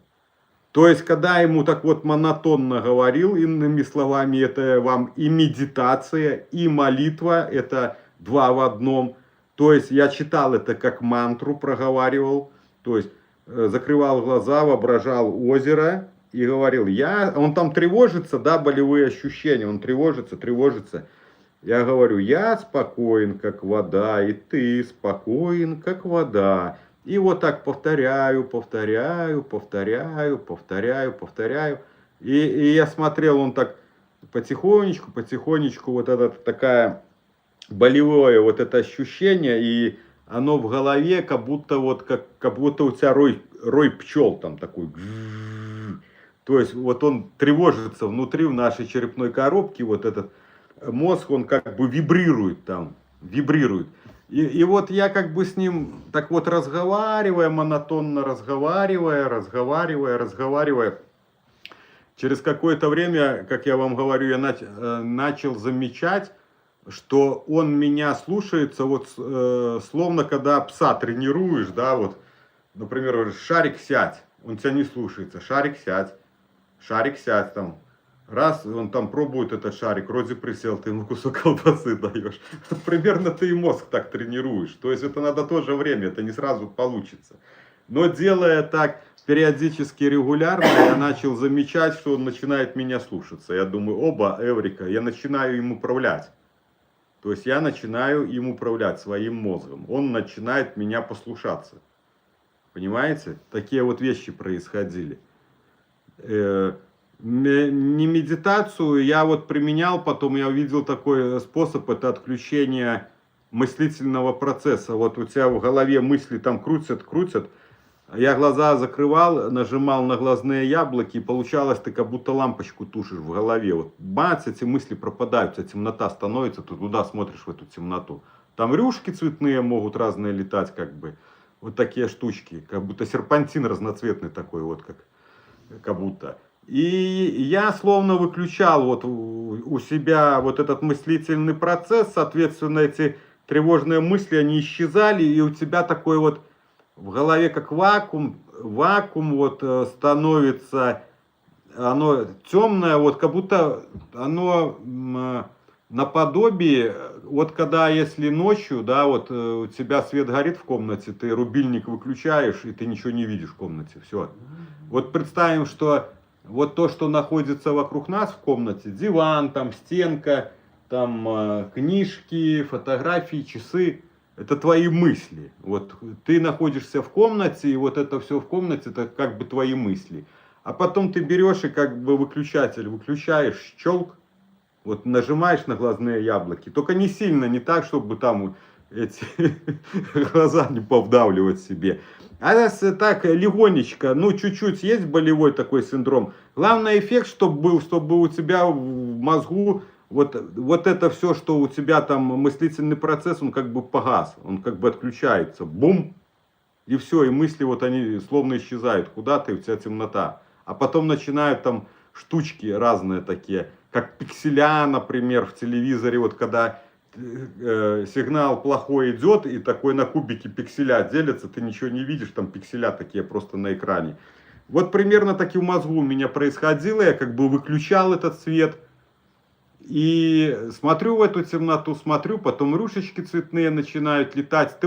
То есть, когда ему так вот монотонно говорил, иными словами, это вам и медитация, и молитва, это два в одном. То есть, я читал это как мантру, проговаривал, то есть, закрывал глаза, воображал озеро и говорил, он там тревожится, да, болевые ощущения, он тревожится. Я говорю, я спокоен, как вода, и ты спокоен, как вода. И вот так повторяю. И я смотрел, он так потихонечку, вот это такая болевое вот это ощущение, и оно в голове, как будто у тебя рой пчел там такой. То есть вот он тревожится внутри, в нашей черепной коробке, вот этот мозг, он как бы вибрирует. И вот я как бы с ним так вот разговаривая, монотонно разговаривая. Через какое-то время, как я вам говорю, я начал замечать, что он меня слушается, вот словно когда пса тренируешь, да, вот, например, шарик сядь, он тебя не слушается, шарик сядь там. Раз он там пробует этот шарик, вроде присел, ты ему кусок колбасы даешь. Примерно ты и мозг так тренируешь. То есть это надо тоже время, это не сразу получится. Но делая так периодически, регулярно, я начал замечать, что он начинает меня слушаться. Я думаю, эврика, я начинаю им управлять. То есть я начинаю им управлять своим мозгом. Он начинает меня послушаться. Понимаете? Такие вот вещи происходили. Не медитацию я вот применял, потом я увидел такой способ, это отключение мыслительного процесса. Вот у тебя в голове мысли там крутят. Я глаза закрывал, нажимал на глазные яблоки, и получалось, ты как будто лампочку тушишь в голове. Вот бац, эти мысли пропадают, у тебя темнота становится, ты туда смотришь, в эту темноту. Там рюшки цветные могут разные летать, как бы. Вот такие штучки, как будто серпантин разноцветный такой, вот как будто. И я словно выключал вот у себя вот этот мыслительный процесс, соответственно, эти тревожные мысли, они исчезали, и у тебя такой вот в голове как вакуум вот становится, оно темное, вот как будто оно наподобие, вот когда если ночью, да, вот у тебя свет горит в комнате, ты рубильник выключаешь, и ты ничего не видишь в комнате, все. Вот представим, что вот то, что находится вокруг нас в комнате, диван, там стенка, там книжки, фотографии, часы, это твои мысли. Вот ты находишься в комнате, и вот это все в комнате, это как бы твои мысли. А потом ты берешь и как бы выключатель выключаешь, щелк, вот нажимаешь на глазные яблоки, только не сильно, не так, чтобы там эти глаза не повдавливать себе. А если так легонечко, ну чуть-чуть есть болевой такой синдром. Главный эффект, чтобы у тебя в мозгу вот это все, что у тебя там мыслительный процесс, он как бы погас, он как бы отключается. Бум! И все, и мысли вот они словно исчезают куда-то, и у тебя темнота. А потом начинают там штучки разные такие, как пикселя, например, в телевизоре, вот когда сигнал плохой идет, и такой на кубики пикселя делится, ты ничего не видишь, там пикселя такие просто на экране. Вот примерно так и в мозгу у меня происходило, я как бы выключал этот свет, и смотрю в эту темноту, смотрю, потом рюшечки цветные начинают летать.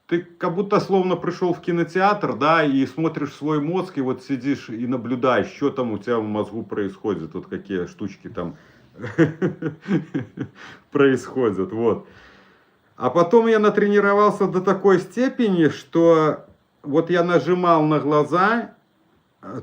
Ты как будто словно пришел в кинотеатр, да, и смотришь свой мозг, и вот сидишь и наблюдаешь, что там у тебя в мозгу происходит, вот какие штучки там происходят, вот. А потом я натренировался до такой степени, что вот я нажимал на глаза,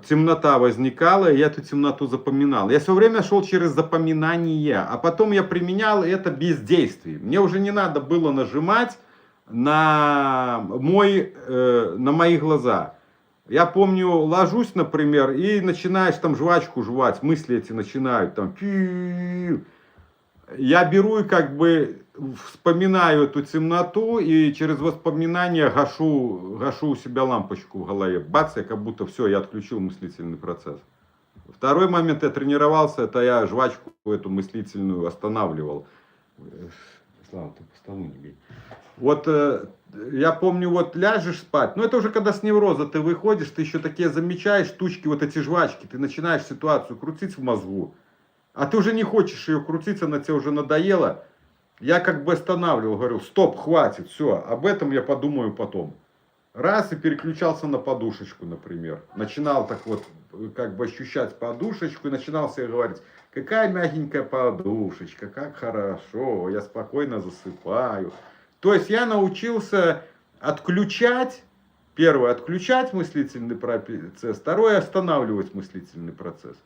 темнота возникала, и я эту темноту запоминал. Я все время шел через запоминание, а потом я применял это без действий. Мне уже не надо было нажимать на мои глаза. Я помню, ложусь, например, и начинаешь там жвачку жевать, мысли эти начинают там. Я беру и как бы вспоминаю эту темноту, и через воспоминания гашу у себя лампочку в голове. Бац, я как будто все, я отключил мыслительный процесс. Второй момент, я тренировался, это я жвачку эту мыслительную останавливал. Слава, ты по столу не бей. Вот я помню, вот ляжешь спать, но это уже когда с невроза ты выходишь, ты еще такие замечаешь штучки, вот эти жвачки, ты начинаешь ситуацию крутить в мозгу, а ты уже не хочешь ее крутить, она тебе уже надоела. Я как бы останавливал, говорю, стоп, хватит, все, об этом я подумаю потом. Раз, и переключался на подушечку, например. Начинал так вот, как бы ощущать подушечку, и начинал себе говорить, какая мягенькая подушечка, как хорошо, я спокойно засыпаю. То есть я научился отключать, первое, отключать мыслительный процесс, второе, останавливать мыслительный процесс.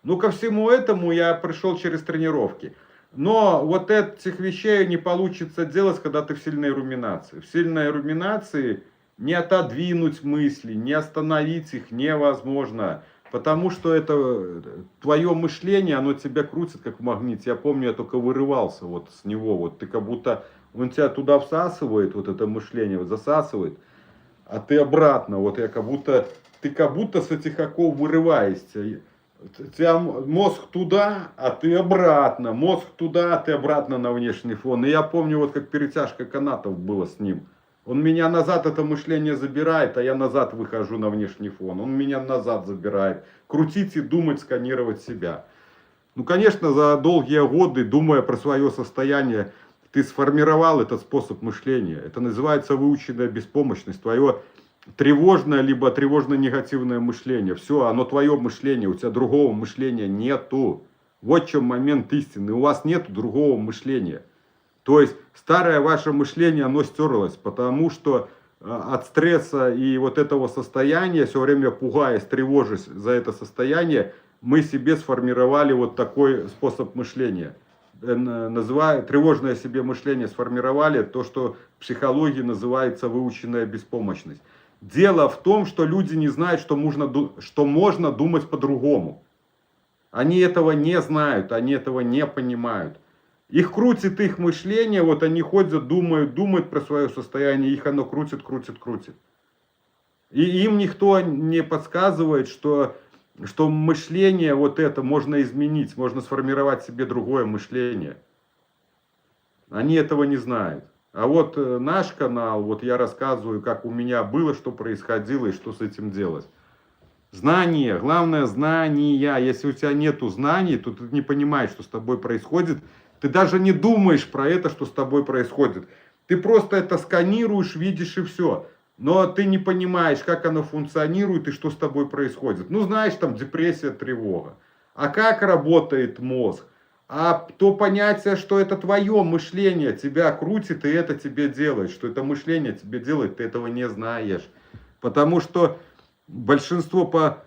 Ну, ко всему этому я пришел через тренировки. Но вот этих вещей не получится делать, когда ты в сильной руминации. В сильной руминации не отодвинуть мысли, не остановить их невозможно. Потому что это твое мышление, оно тебя крутит как в магните. Я помню, я только вырывался вот с него. Вот ты как будто, он тебя туда всасывает, вот это мышление вот засасывает. А ты обратно, вот ты как будто с этих оков вырываешься. У тебя мозг туда, а ты обратно. Мозг туда, а ты обратно на внешний фон. И я помню, вот как перетяжка канатов было с ним. Он меня назад это мышление забирает, а я назад выхожу на внешний фон. Он меня назад забирает. Крутить и думать, сканировать себя. Ну, конечно, за долгие годы, думая про свое состояние, ты сформировал этот способ мышления. Это называется выученная беспомощность. Твое тревожное, либо тревожно-негативное мышление. Все, оно твое мышление, у тебя другого мышления нету. Вот в чем момент истины. У вас нету другого мышления. То есть старое ваше мышление, оно стерлось, потому что от стресса и вот этого состояния, все время пугаясь, тревожась за это состояние, мы себе сформировали вот такой способ мышления. Тревожное себе мышление сформировали, то, что в психологии называется выученная беспомощность. Дело в том, что люди не знают, что можно думать по-другому. Они этого не знают, они этого не понимают. Их крутит их мышление, вот они ходят, думают про свое состояние, их оно крутит. И им никто не подсказывает, что мышление вот это можно изменить, можно сформировать себе другое мышление. Они этого не знают. А вот наш канал, вот я рассказываю, как у меня было, что происходило и что с этим делать. Знания, главное знания. Если у тебя нету знаний, то ты не понимаешь, что с тобой происходит. Ты даже не думаешь про это, что с тобой происходит. Ты просто это сканируешь, видишь и все. Но ты не понимаешь, как оно функционирует и что с тобой происходит. Ну, знаешь, там депрессия, тревога. А как работает мозг? А то понятие, что это твое мышление тебя крутит и это тебе делает. Что это мышление тебе делает, ты этого не знаешь. Потому что большинство,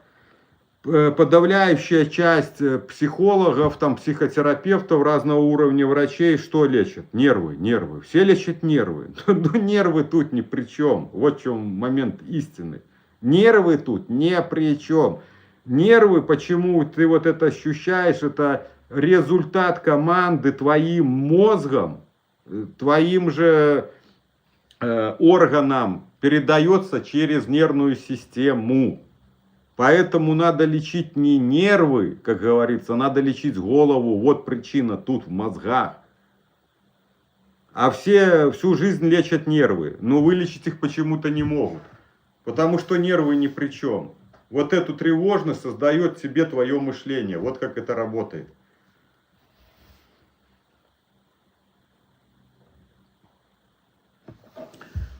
подавляющая часть психологов, там, психотерапевтов разного уровня, врачей, что лечат? Нервы. Все лечат нервы. Но нервы тут ни при чем. Вот в чем момент истины. Нервы тут ни при чем. Нервы, почему ты вот это ощущаешь, это результат команды твоим мозгом, твоим же органам передается через нервную систему. Поэтому надо лечить не нервы, как говорится, надо лечить голову. Вот причина тут в мозгах. А все всю жизнь лечат нервы, но вылечить их почему-то не могут. Потому что нервы ни при чем. Вот эту тревожность создает тебе твое мышление. Вот как это работает.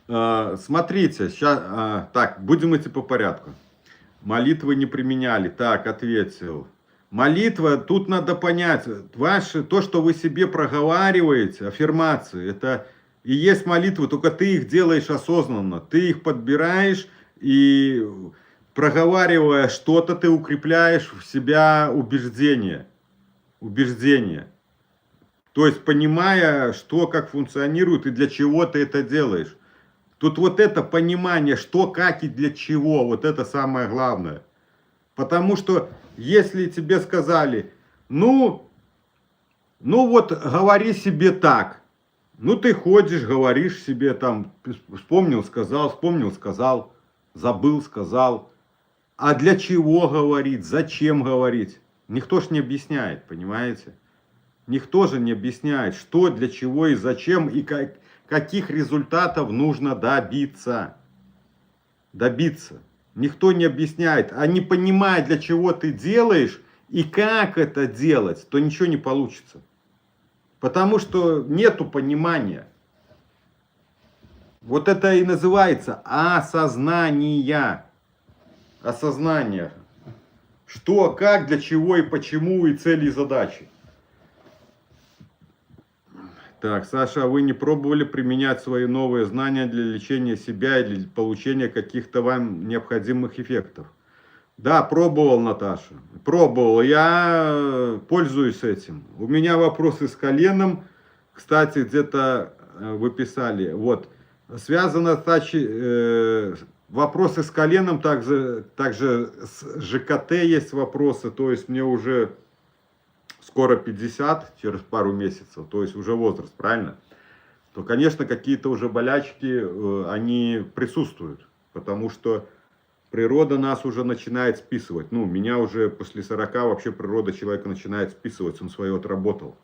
Смотрите, сейчас, так, будем идти по порядку. Молитвы не применяли. Так, ответил. Молитва, тут надо понять, то, что вы себе проговариваете, аффирмации, это и есть молитвы, только ты их делаешь осознанно. Ты их подбираешь и, проговаривая что-то, ты укрепляешь в себя убеждение. Убеждение. То есть, понимая, что, как функционирует и для чего ты это делаешь. Тут вот это понимание, что, как и для чего, вот это самое главное. Потому что, если тебе сказали, ну вот говори себе так. Ну ты ходишь, говоришь себе там, вспомнил, сказал, забыл, сказал. А для чего говорить, зачем говорить? Никто ж не объясняет, понимаете? Никто же не объясняет, что, для чего и зачем, и каких результатов нужно добиться. Добиться. Никто не объясняет. А не понимая, для чего ты делаешь и как это делать, то ничего не получится. Потому что нету понимания. Вот это и называется осознание. Осознание. Что, как, для чего и почему, и цели, и задачи. Так, Саша, а вы не пробовали применять свои новые знания для лечения себя или для получения каких-то вам необходимых эффектов? Да, пробовал, Наташа. Пробовал. Я пользуюсь этим. У меня вопросы с коленом. Кстати, где-то вы писали. Вот. Связано вопросы с коленом. Также с ЖКТ есть вопросы. То есть мне уже скоро 50, через пару месяцев. То есть уже возраст, правильно? То, конечно, какие-то уже болячки, они присутствуют. Потому что природа нас уже начинает списывать. Ну, меня уже после 40 вообще природа человека начинает списывать. Он свое отработал.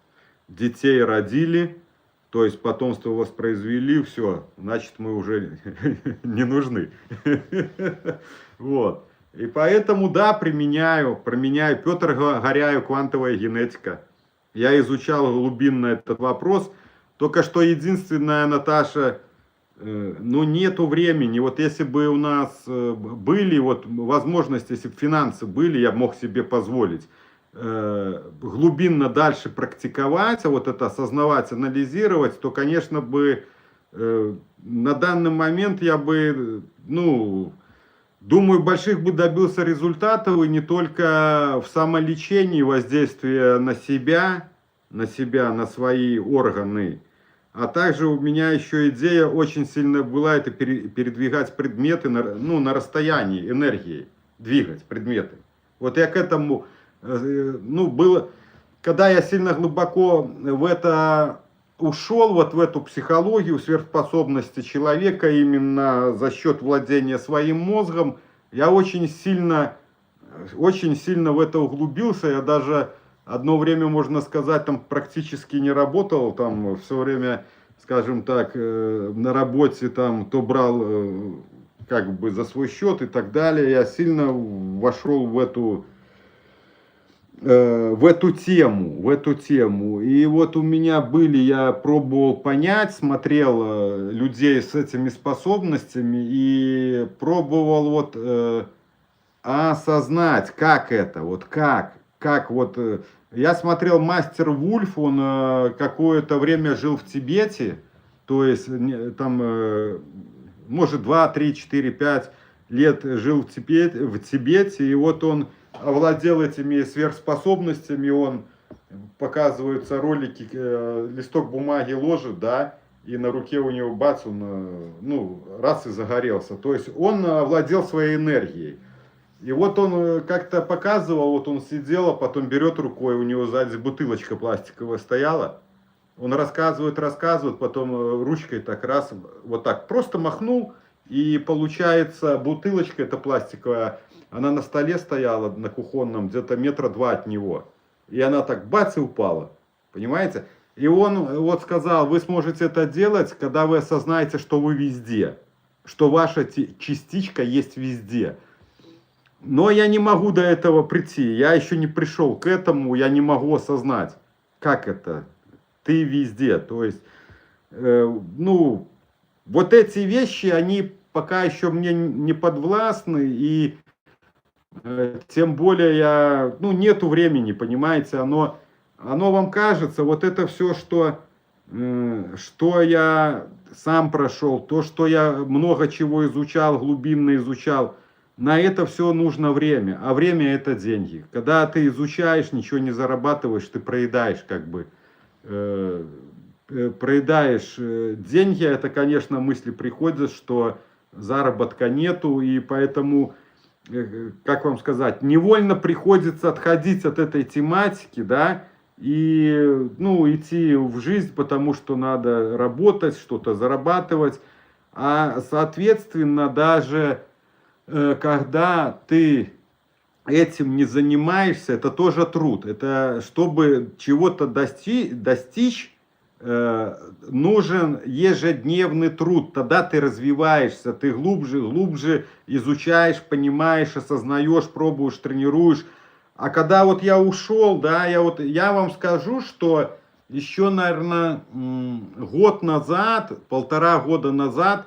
Детей родили, то есть потомство воспроизвели, все, значит, мы уже не нужны. Вот. И поэтому, да, применяю. Петр Горяев, квантовая генетика. Я изучал глубинно этот вопрос. Только что единственное, Наташа, ну, нету времени. Вот если бы у нас были вот возможности, если бы финансы были, я мог себе позволить глубинно дальше практиковать, а вот это осознавать, анализировать, то, конечно, бы на данный момент я бы, ну, думаю, больших бы добился результатов, и не только в самолечении, воздействия на себя, на свои органы. А также у меня еще идея очень сильно была, это передвигать предметы на расстоянии энергией, двигать предметы. Вот я к этому, было, когда я сильно глубоко в это ушел, вот в эту психологию, сверхспособности человека, именно за счет владения своим мозгом, я очень сильно в это углубился, я даже одно время, можно сказать, там практически не работал, там все время, скажем так, на работе там то брал как бы за свой счет и так далее. Я сильно вошел в эту тему. И вот у меня я пробовал понять, смотрел людей с этими способностями и пробовал вот осознать, как это, вот как вот. Я смотрел «Мастер Вульф», он какое-то время жил в Тибете, то есть там, может, 2, 3, 4, 5 лет жил в Тибете, и вот он овладел этими сверхспособностями, он, показываются ролики, листок бумаги ложит, да, и на руке у него бац, он, раз и загорелся. То есть он овладел своей энергией. И вот он как-то показывал, вот он сидел, а потом берет рукой, у него сзади бутылочка пластиковая стояла. Он рассказывает, потом ручкой так раз, вот так просто махнул, и получается бутылочка эта пластиковая, она на столе стояла, на кухонном, где-то 2 метра от него. И она так бац и упала. Понимаете? И он вот сказал, вы сможете это делать, когда вы осознаете, что вы везде, что ваша частичка есть везде. Но я не могу до этого прийти, я еще не пришел к этому, я не могу осознать, как это, ты везде. То есть, ну, вот эти вещи, они пока еще мне не подвластны, и тем более ну, нету времени, понимаете, оно вам кажется, вот это все, что я сам прошел, то, что я много чего изучал, глубинно изучал, на это все нужно время, а время это деньги. Когда ты изучаешь, ничего не зарабатываешь, ты проедаешь как бы, проедаешь деньги, это, конечно, мысли приходят, что заработка нету, и поэтому, как вам сказать, невольно приходится отходить от этой тематики, да, и, ну, идти в жизнь, потому что надо работать, что-то зарабатывать, а, соответственно, даже когда ты этим не занимаешься, это тоже труд. Это, чтобы чего-то достичь, нужен ежедневный труд. Тогда ты развиваешься, ты глубже изучаешь, понимаешь, осознаешь, пробуешь, тренируешь. А когда вот я ушел, да, я вам скажу, что еще, наверное, год назад, 1,5 года назад,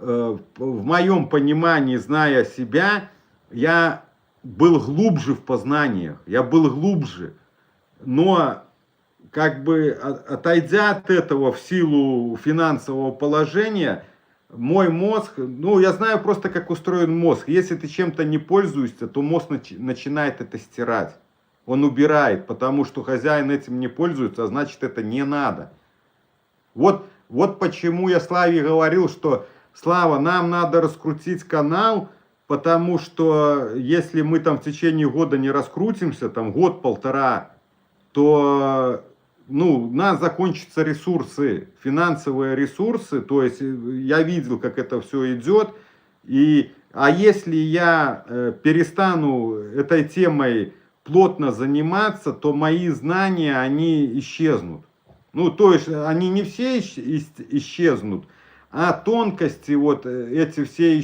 в моем понимании, зная себя, я был глубже в познаниях, я был глубже. Но как бы отойдя от этого в силу финансового положения, мой мозг, ну я знаю просто, как устроен мозг. Если ты чем-то не пользуешься, то мозг начинает это стирать. Он убирает, потому что хозяин этим не пользуется, а значит это не надо. Вот почему я Славе говорил, что Слава, нам надо раскрутить канал, потому что если мы там в течение года не раскрутимся, там год-полтора, то, ну, у нас закончатся ресурсы, финансовые ресурсы, то есть я видел, как это все идет, а если я перестану этой темой плотно заниматься, то мои знания, они исчезнут. Ну, то есть они не все исчезнут, а тонкости вот эти все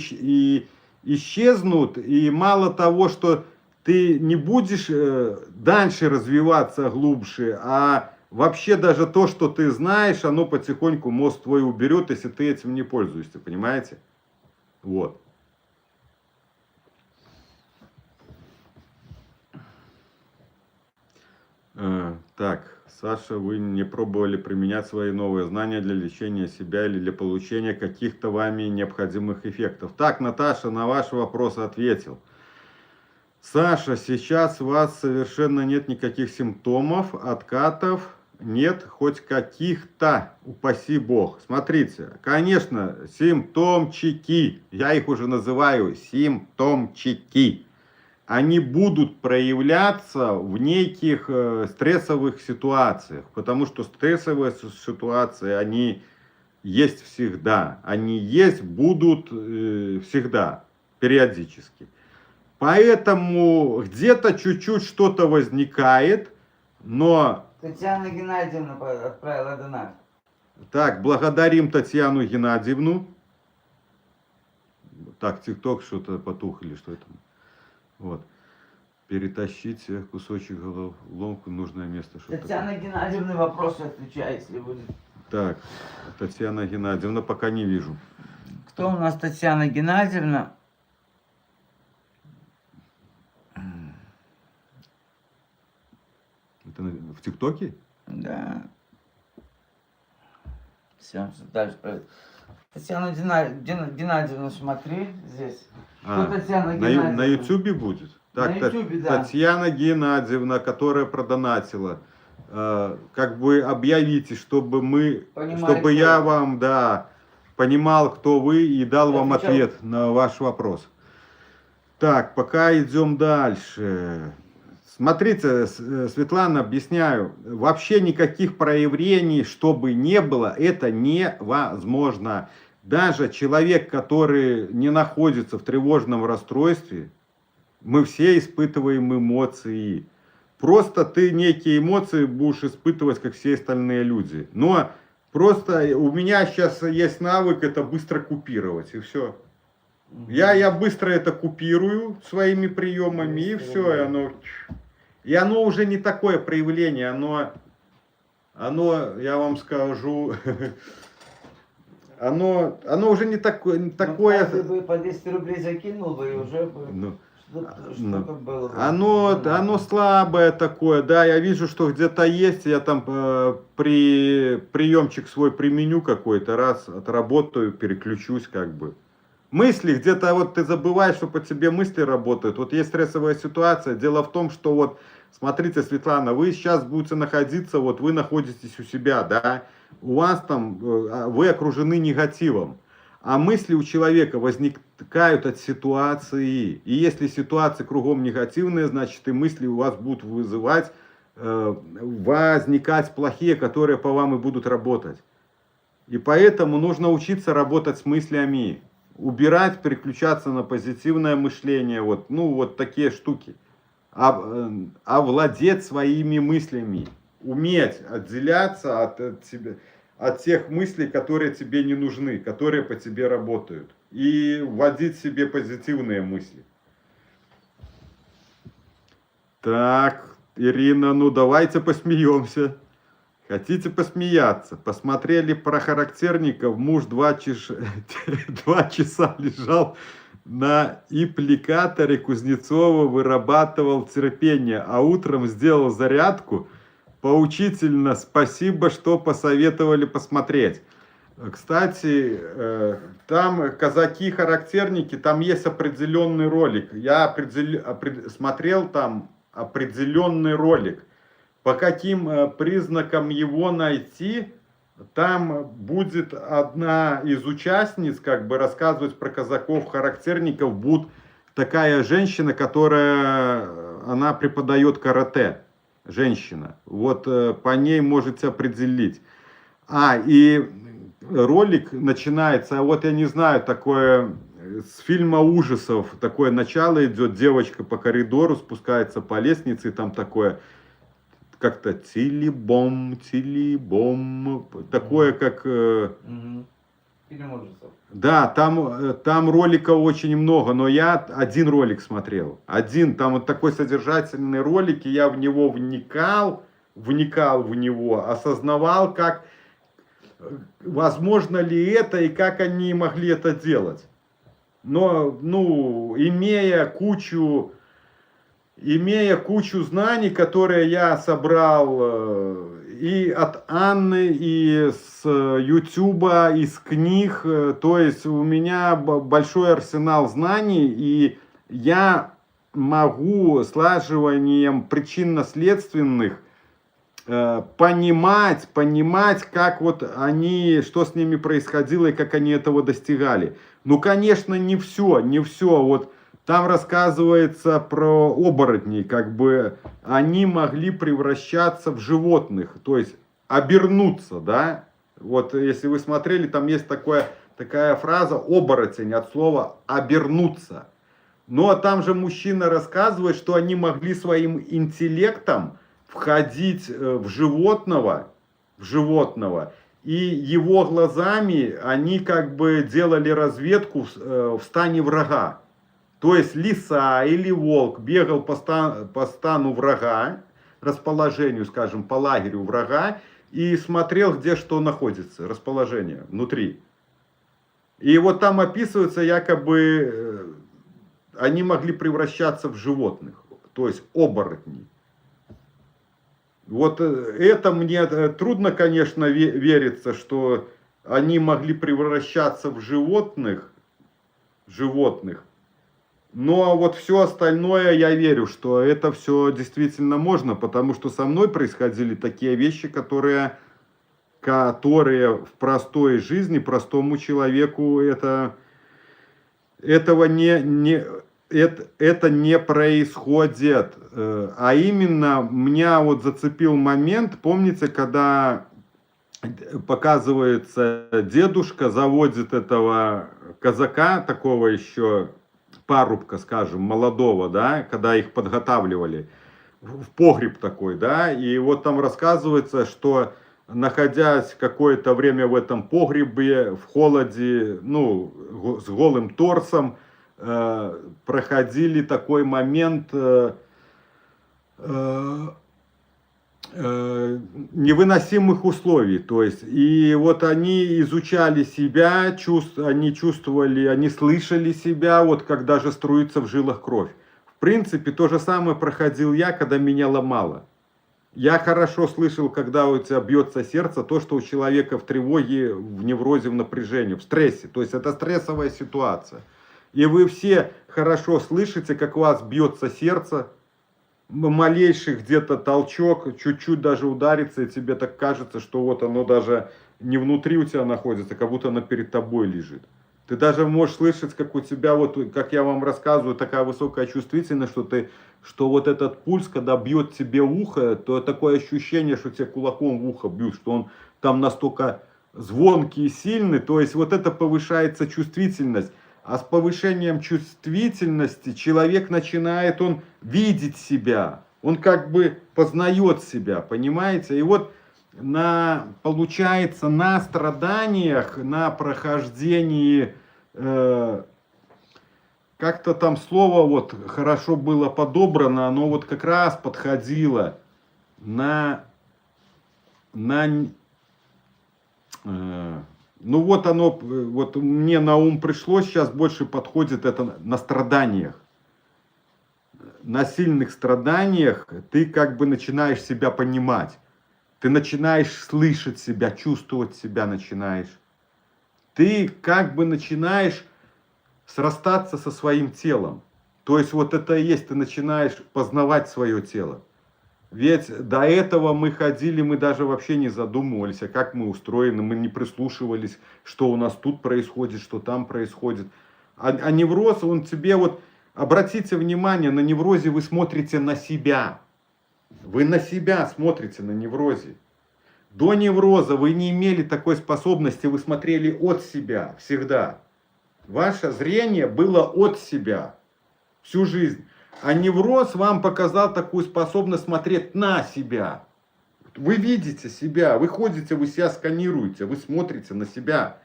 исчезнут, и мало того, что ты не будешь дальше развиваться глубже, а вообще даже то, что ты знаешь, оно потихоньку мозг твой уберет, если ты этим не пользуешься, понимаете? Вот. Так, Саша, вы не пробовали применять свои новые знания для лечения себя или для получения каких-то вами необходимых эффектов? Так, Наташа, на ваш вопрос ответил. Саша, сейчас у вас совершенно нет никаких симптомов, откатов, нет хоть каких-то, упаси бог. Смотрите, конечно, симптомчики, я их уже называю симптомчики. Они будут проявляться в неких стрессовых ситуациях, потому что стрессовые ситуации, они есть всегда, они есть, будут всегда, периодически. Поэтому где-то чуть-чуть что-то возникает, но... Татьяна Геннадьевна отправила донат. Так, благодарим Татьяну Геннадьевну. Так, ТикТок что-то потух или что это? Вот. Перетащите кусочек головоломку в нужное место. Татьяна Геннадьевна вопросы отвечает, если будет. Так, Татьяна Геннадьевна, пока не вижу. Кто у нас Татьяна Геннадьевна? Это в ТикТоке? Да. Все, дальше. Татьяна Геннадьевна, смотри здесь. Татьяна Геннадьевна? На Ютубе будет? Так, на YouTube, да. Татьяна Геннадьевна, которая продонатила. Как бы объявите, чтобы я вам, да, понимал, кто вы, и дал вам ответ на ваш вопрос. Так, пока идем дальше. Смотрите, Светлана, объясняю, вообще никаких проявлений, чтобы не было, это невозможно. Даже человек, который не находится в тревожном расстройстве, мы все испытываем эмоции. Просто ты некие эмоции будешь испытывать, как все остальные люди. Но просто у меня сейчас есть навык это быстро купировать, и все. Я быстро это купирую своими приемами, и все, и оно уже не такое проявление, оно, я вам скажу, оно уже не такое. Каждый бы по 200 рублей закинул бы, и уже бы что-то было бы. Оно слабое такое, да, я вижу, что где-то есть, я там приемчик свой применю какой-то, раз отработаю, переключусь как бы. Мысли, где-то вот ты забываешь, что по тебе мысли работают. Вот есть стрессовая ситуация. Дело в том, что вот, смотрите, Светлана, вы сейчас будете находиться, вот вы находитесь у себя, да, у вас там, вы окружены негативом. А мысли у человека возникают от ситуации. И если ситуации кругом негативные, значит и мысли у вас будут вызывать, возникать плохие, которые по вам и будут работать. И поэтому нужно учиться работать с мыслями. Убирать, переключаться на позитивное мышление, вот, вот такие штуки. Овладеть своими мыслями, уметь отделяться от тех мыслей, которые тебе не нужны, которые по тебе работают. И вводить себе позитивные мысли. Так, Ирина, ну давайте посмеемся. Хотите посмеяться? Посмотрели про характерников. Муж 2 часа лежал на аппликаторе Кузнецова, вырабатывал терпение, а утром сделал зарядку. Поучительно. Спасибо, что посоветовали посмотреть. Кстати, там казаки-характерники, там есть определенный ролик. Я смотрел там определенный ролик. По каким признакам его найти, там будет одна из участниц, как бы рассказывать про казаков-характерников, будет такая женщина, она преподает карате, женщина. Вот по ней можете определить. И ролик начинается, вот я не знаю, такое с фильма ужасов, такое начало идет, девочка по коридору спускается по лестнице, и там такое... как-то тили-бом, такое как... Фильм ужасов. Да, там роликов очень много, но я один ролик смотрел. Там вот такой содержательный ролик, и я в него вникал в него, осознавал, как, возможно ли это, и как они могли это делать. Но, имея кучу знаний, которые я собрал и от Анны, и с Ютуба, и с книг, то есть у меня большой арсенал знаний, и я могу слаживанием причинно-следственных понимать, как вот что с ними происходило и как они этого достигали. Ну, конечно, не все, вот. Там рассказывается про оборотней, как бы они могли превращаться в животных, то есть обернуться, да. Вот если вы смотрели, там есть такая фраза оборотень от слова обернуться. Но там же мужчина рассказывает, что они могли своим интеллектом входить в животного, и его глазами они как бы делали разведку в стане врага. То есть лиса или волк бегал по стану врага, расположению, скажем, по лагерю врага, и смотрел, где что находится, расположение внутри. И вот там описывается, якобы они могли превращаться в животных, то есть оборотни. Вот это мне трудно, конечно, верится, что они могли превращаться в животных. Но вот все остальное я верю, что это все действительно можно, потому что со мной происходили такие вещи, которые в простой жизни, простому человеку этого не происходит. А именно, меня вот зацепил момент, помните, когда показывается, дедушка заводит этого казака, такого еще парубка, скажем, молодого, да, когда их подготавливали. в погреб такой, да, и вот там рассказывается, что находясь какое-то время в этом погребе, в холоде, ну, с голым торсом, проходили такой момент невыносимых условий, то есть, и вот они изучали себя, они чувствовали, они слышали себя, вот как даже струится в жилах кровь. В принципе, то же самое проходил я, когда меня ломало. Я хорошо слышал, когда у тебя бьется сердце, то, что у человека в тревоге, в неврозе, в напряжении, в стрессе. То есть это стрессовая ситуация. И вы все хорошо слышите, как у вас бьется сердце, малейший где-то толчок, чуть-чуть даже ударится, и тебе так кажется, что вот оно даже не внутри у тебя находится, как будто оно перед тобой лежит. Ты даже можешь слышать, как у тебя, вот, как я вам рассказываю, такая высокая чувствительность, что вот этот пульс, когда бьет тебе ухо, то такое ощущение, что тебе кулаком в ухо бьют, что он там настолько звонкий и сильный, то есть вот это повышается чувствительность. А с повышением чувствительности человек начинает, он видеть себя, он как бы познает себя, понимаете? И вот получается на страданиях, на прохождении, как-то там слово вот хорошо было подобрано, оно вот как раз подходило ну вот оно, вот мне на ум пришло, сейчас больше подходит это на страданиях. На сильных страданиях ты как бы начинаешь себя понимать. Ты начинаешь слышать себя, чувствовать себя начинаешь. Ты как бы начинаешь срастаться со своим телом. То есть вот это и есть, ты начинаешь познавать свое тело. Ведь до этого мы ходили, мы даже вообще не задумывались, а как мы устроены, мы не прислушивались, что у нас тут происходит, что там происходит. А невроз, он тебе вот, обратите внимание, на неврозе вы смотрите на себя. Вы на себя смотрите на неврозе. До невроза вы не имели такой способности, вы смотрели от себя всегда. Ваше зрение было от себя всю жизнь. А невроз вам показал такую способность смотреть на себя. Вы видите себя, вы ходите, вы себя сканируете, вы смотрите на себя.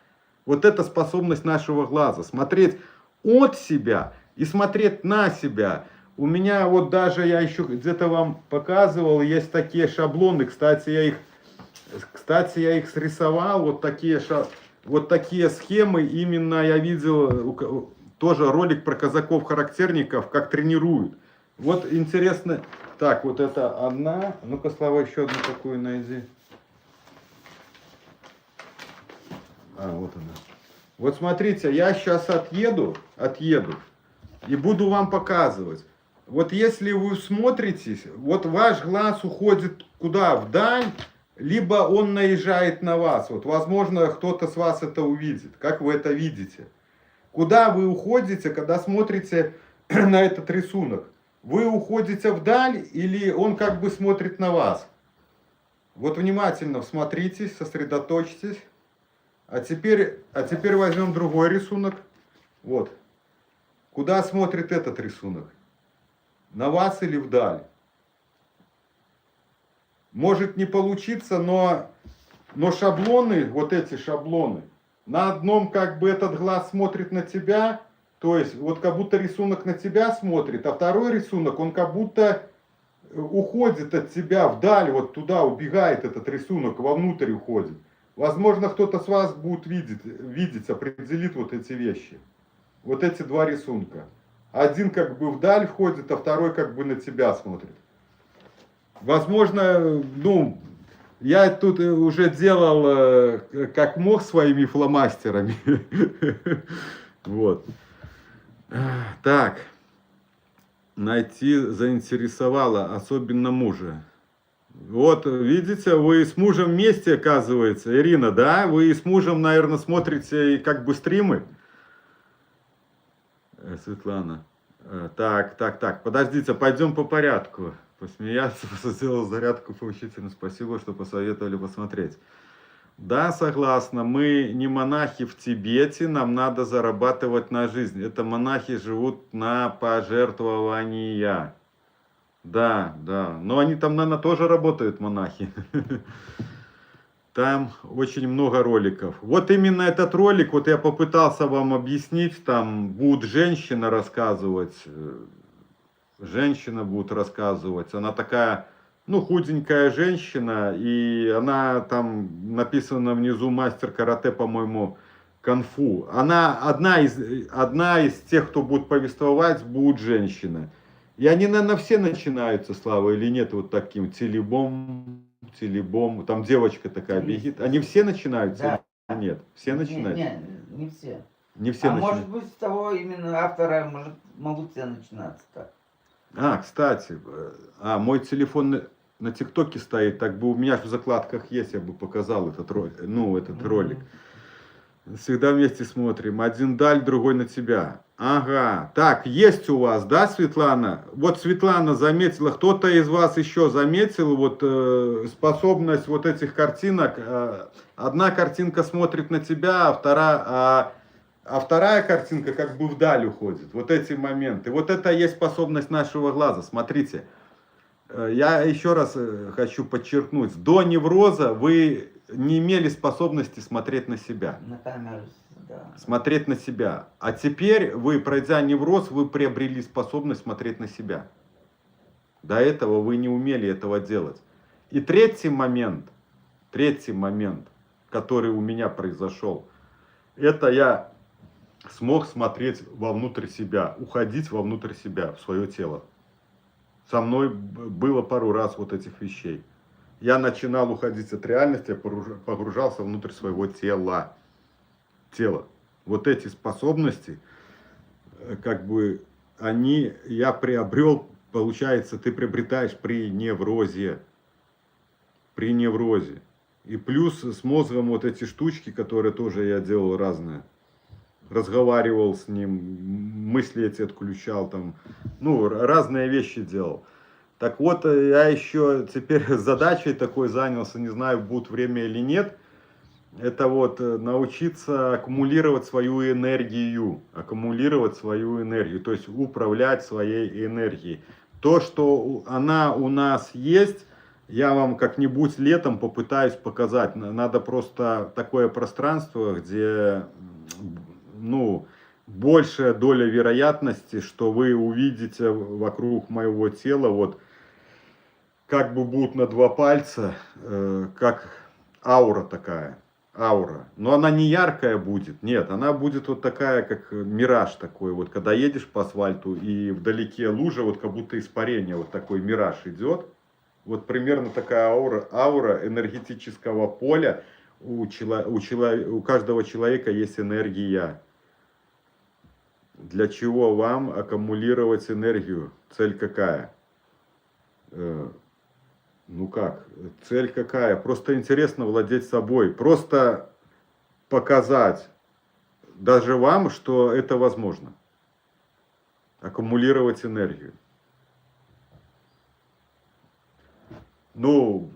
Вот это способность нашего глаза. Смотреть от себя и смотреть на себя. У меня вот даже, я еще где-то вам показывал, есть такие шаблоны. Кстати, я их срисовал. Вот такие схемы. Именно я видел тоже ролик про казаков-характерников, как тренируют. Вот интересно. Так, вот это одна. Ну-ка, Слава, еще одну такую найди. Вот она. Вот смотрите, я сейчас отъеду и буду вам показывать. Вот если вы смотритесь, вот ваш глаз уходит куда? Вдаль, либо он наезжает на вас. Вот, возможно, кто-то с вас это увидит. Как вы это видите? Куда вы уходите, когда смотрите на этот рисунок? Вы уходите вдаль или он как бы смотрит на вас? Вот внимательно всмотритесь, сосредоточьтесь. А теперь возьмем другой рисунок. Вот. Куда смотрит этот рисунок? На вас или вдаль? Может не получиться, но шаблоны, вот эти шаблоны, на одном как бы этот глаз смотрит на тебя, то есть вот как будто рисунок на тебя смотрит, а второй рисунок, он как будто уходит от тебя вдаль, вот туда убегает этот рисунок, вовнутрь уходит. Возможно, кто-то с вас будет видеть, определит вот эти вещи. Вот эти два рисунка. Один как бы вдаль входит, а второй как бы на тебя смотрит. Возможно, ну, я тут уже делал как мог своими фломастерами. Вот. Так. Найти заинтересовало, особенно мужа. Вот, видите, вы с мужем вместе, оказывается, Ирина, да? Вы с мужем, наверное, смотрите как бы стримы. Светлана. Так, подождите, пойдем по порядку. Посмеяться, сделал зарядку поучительно. Спасибо, что посоветовали посмотреть. Да, согласна, мы не монахи в Тибете, нам надо зарабатывать на жизнь. Это монахи живут на пожертвования. Да, да. Но они там, наверное, тоже работают, монахи. Там очень много роликов. Вот именно этот ролик, вот я попытался вам объяснить, там будет женщина рассказывать, женщина будет рассказывать, она такая, ну, худенькая женщина, и она там написано внизу мастер карате, по-моему, конфу. Она одна из тех, кто будет повествовать, будет женщина. И они, наверное, все начинаются, Слава, или нет, вот таким телебом, телебом, там девочка такая бегит. Они все начинаются, да. или нет? Все начинаются? Не все. Не все а начинают. Может быть, с того именно автора могут все начинаться так. Кстати, мой телефон на ТикТоке стоит, так бы у меня в закладках есть, я бы показал этот ролик, ролик. Всегда вместе смотрим. Один даль, другой на тебя. Ага. Так, есть у вас, да, Светлана? Вот Светлана заметила, кто-то из вас еще заметил вот способность вот этих картинок. Одна картинка смотрит на тебя, а вторая картинка как бы вдаль уходит. Вот эти моменты. Вот это есть способность нашего глаза. Смотрите. Я еще раз хочу подчеркнуть. До невроза вы не имели способности смотреть на себя. На камеру, да. Смотреть на себя. А теперь вы, пройдя невроз, вы приобрели способность смотреть на себя. До этого вы не умели этого делать. И третий момент, который у меня произошел, это я смог смотреть вовнутрь себя, уходить вовнутрь себя, в свое тело. Со мной было пару раз вот этих вещей. Я начинал уходить от реальности, я погружался внутрь своего тела. Вот эти способности, как бы, я приобрел, получается, ты приобретаешь при неврозе. При неврозе. И плюс с мозгом вот эти штучки, которые тоже я делал разные. Разговаривал с ним, мысли эти отключал, там, разные вещи делал. Так вот, я еще теперь задачей такой занялся, не знаю, будет время или нет, это вот научиться аккумулировать свою энергию, то есть управлять своей энергией. То, что она у нас есть, я вам как-нибудь летом попытаюсь показать. Надо просто такое пространство, где большая доля вероятности, что вы увидите вокруг моего тела, вот как бы будут на два пальца, как аура такая. Но она не яркая будет, нет, она будет вот такая, как мираж такой. Вот когда едешь по асфальту и вдалеке лужа, вот как будто испарение, вот такой мираж идет. Вот примерно такая аура энергетического поля. У каждого человека есть энергия. Для чего вам аккумулировать энергию? Цель какая? Цель какая? Просто интересно владеть собой. Просто показать даже вам, что это возможно. Аккумулировать энергию. Во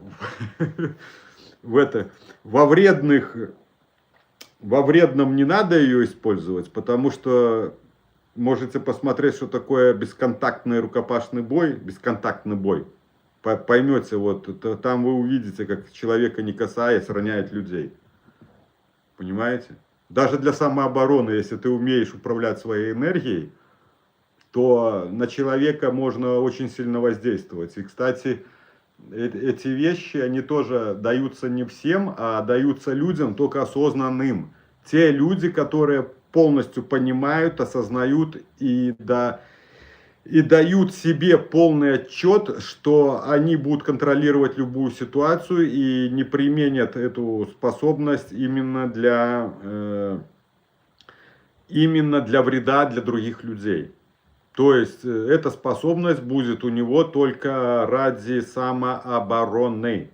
вредном не надо ее использовать, потому что можете посмотреть, что такое бесконтактный рукопашный бой, Поймете, вот там вы увидите, как человека не касаясь, роняет людей. Понимаете? Даже для самообороны, если ты умеешь управлять своей энергией, то на человека можно очень сильно воздействовать. И, кстати, эти вещи, они тоже даются не всем, а даются людям только осознанным. Те люди, которые полностью понимают, осознают и дают себе полный отчет, что они будут контролировать любую ситуацию и не применят эту способность именно для вреда для других людей. То есть эта способность будет у него только ради самообороны.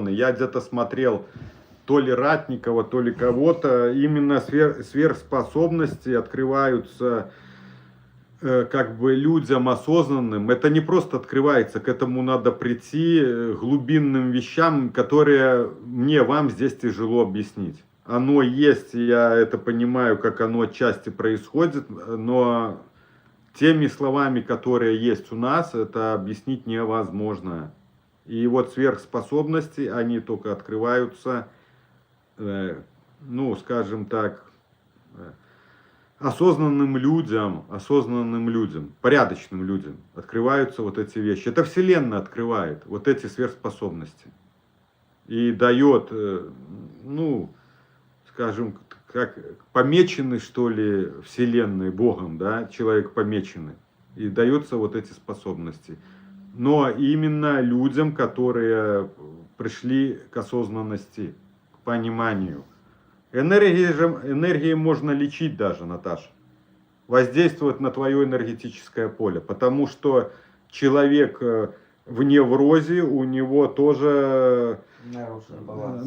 Я где-то смотрел то ли Ратникова, то ли кого-то, именно сверхспособности открываются как бы людям осознанным. Это не просто открывается, к этому надо прийти глубинным вещам, которые вам здесь тяжело объяснить. Оно есть, я это понимаю, как оно отчасти происходит, но теми словами, которые есть у нас, это объяснить невозможно. И вот сверхспособности, они только открываются, ну, скажем так, осознанным людям, порядочным людям открываются вот эти вещи. Это Вселенная открывает вот эти сверхспособности. И дает, ну, скажем, как помеченный, что ли, Вселенной, Богом, да, человек помеченный. И даются вот эти способности. Но именно людям, которые пришли к осознанности, к пониманию. Энергией можно лечить даже, Наташа. Воздействовать на твое энергетическое поле. Потому что человек в неврозе, у него тоже... Нарушен баланс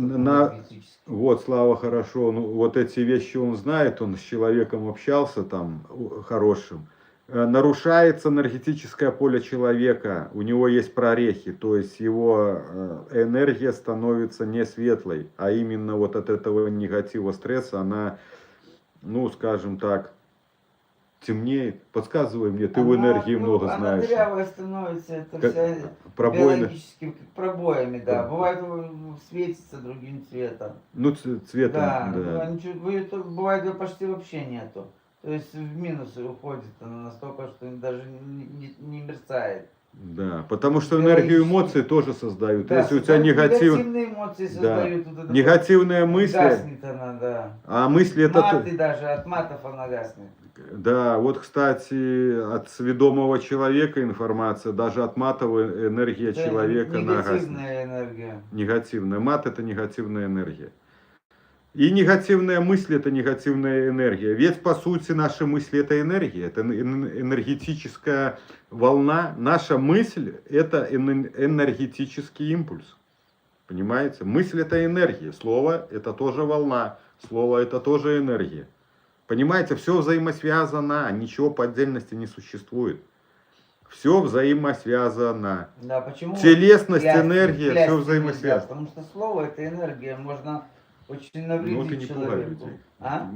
Вот, Слава, хорошо. Ну, вот эти вещи он знает, он с человеком общался там хорошим. Нарушается энергетическое поле человека, у него есть прорехи, то есть его энергия становится не светлой, а именно вот от этого негатива, стресса, она, ну, скажем так, темнеет. Подсказывай мне, ты в энергии много знаешь. Она дырявая становится, это вся биологическими пробоями, да. Бывает светится другим цветом. Ну, цветом, да. Бывает почти вообще нету. То есть в минусы уходит она настолько, что даже не мерцает. Да, потому что энергию эмоций тоже создают. Да, если у тебя негативные эмоции создают. Да. Вот негативные мысли. Гаснет она, да. А мысли это... Маты даже, от матов она гаснет. Да, вот, кстати, от сведомого человека информация, даже от матовой энергия человека негативная энергия. Негативная. Мат это негативная энергия. И негативная мысль это негативная энергия. Ведь по сути наши мысли это энергия, это энергетическая волна. Наша мысль это энергетический импульс. Понимаете? Мысль это энергия, слово это тоже волна, слово это тоже энергия. Понимаете, все взаимосвязано, ничего по отдельности не существует. Все взаимосвязано. Да, почему? Телесность, энергия, все взаимосвязано. Потому что слово это энергия, можно очень навредить человеку.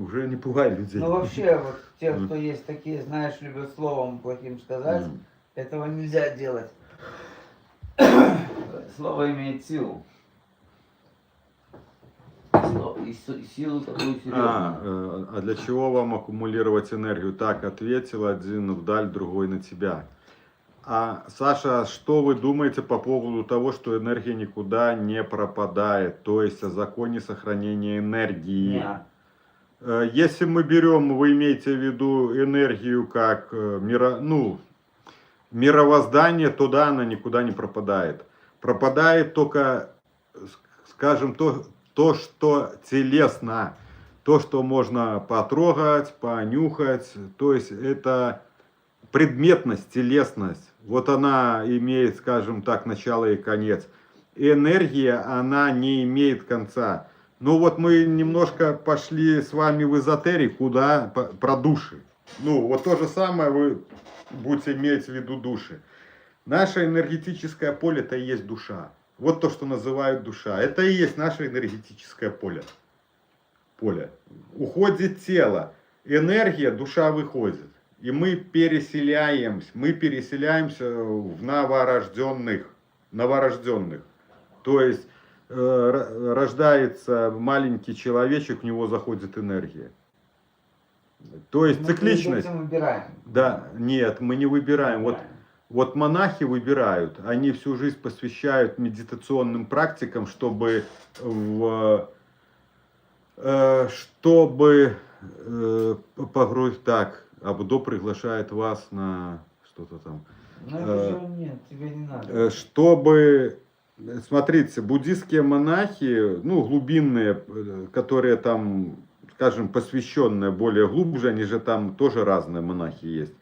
Уже не пугай людей. Ну вообще, вот те, кто есть такие, знаешь, любят словом плохим сказать, этого нельзя делать. Слово имеет силу. И силу такую серьезную. А для чего вам аккумулировать энергию? Так, ответил один вдаль, другой на тебя. А, Саша, что вы думаете по поводу того, что энергия никуда не пропадает? То есть о законе сохранения энергии? Нет. Если мы берем, вы имеете в виду энергию как мировоздание, то да, она никуда не пропадает. Пропадает только, скажем, то, что телесно, то, что можно потрогать, понюхать, то есть это предметность, телесность. Вот она имеет, скажем так, начало и конец. Энергия, она не имеет конца. Ну вот мы немножко пошли с вами в эзотерику, да, про души. Ну вот то же самое вы будете иметь в виду души. Наше энергетическое поле это и есть душа. Вот то, что называют душа. Это и есть наше энергетическое поле. Уходит тело, энергия, душа выходит. И мы переселяемся в новорожденных. То есть рождается маленький человечек, в него заходит энергия. То есть цикличность. Мы выбираем. Да, нет, мы не выбираем. Вот монахи выбирают, они всю жизнь посвящают медитационным практикам, чтобы погрузить так. Абдо приглашает вас на что-то там. Нет, тебе не надо. Чтобы, смотрите, буддистские монахи, ну, глубинные, которые там, скажем, посвященные более глубже, они же там тоже разные монахи есть.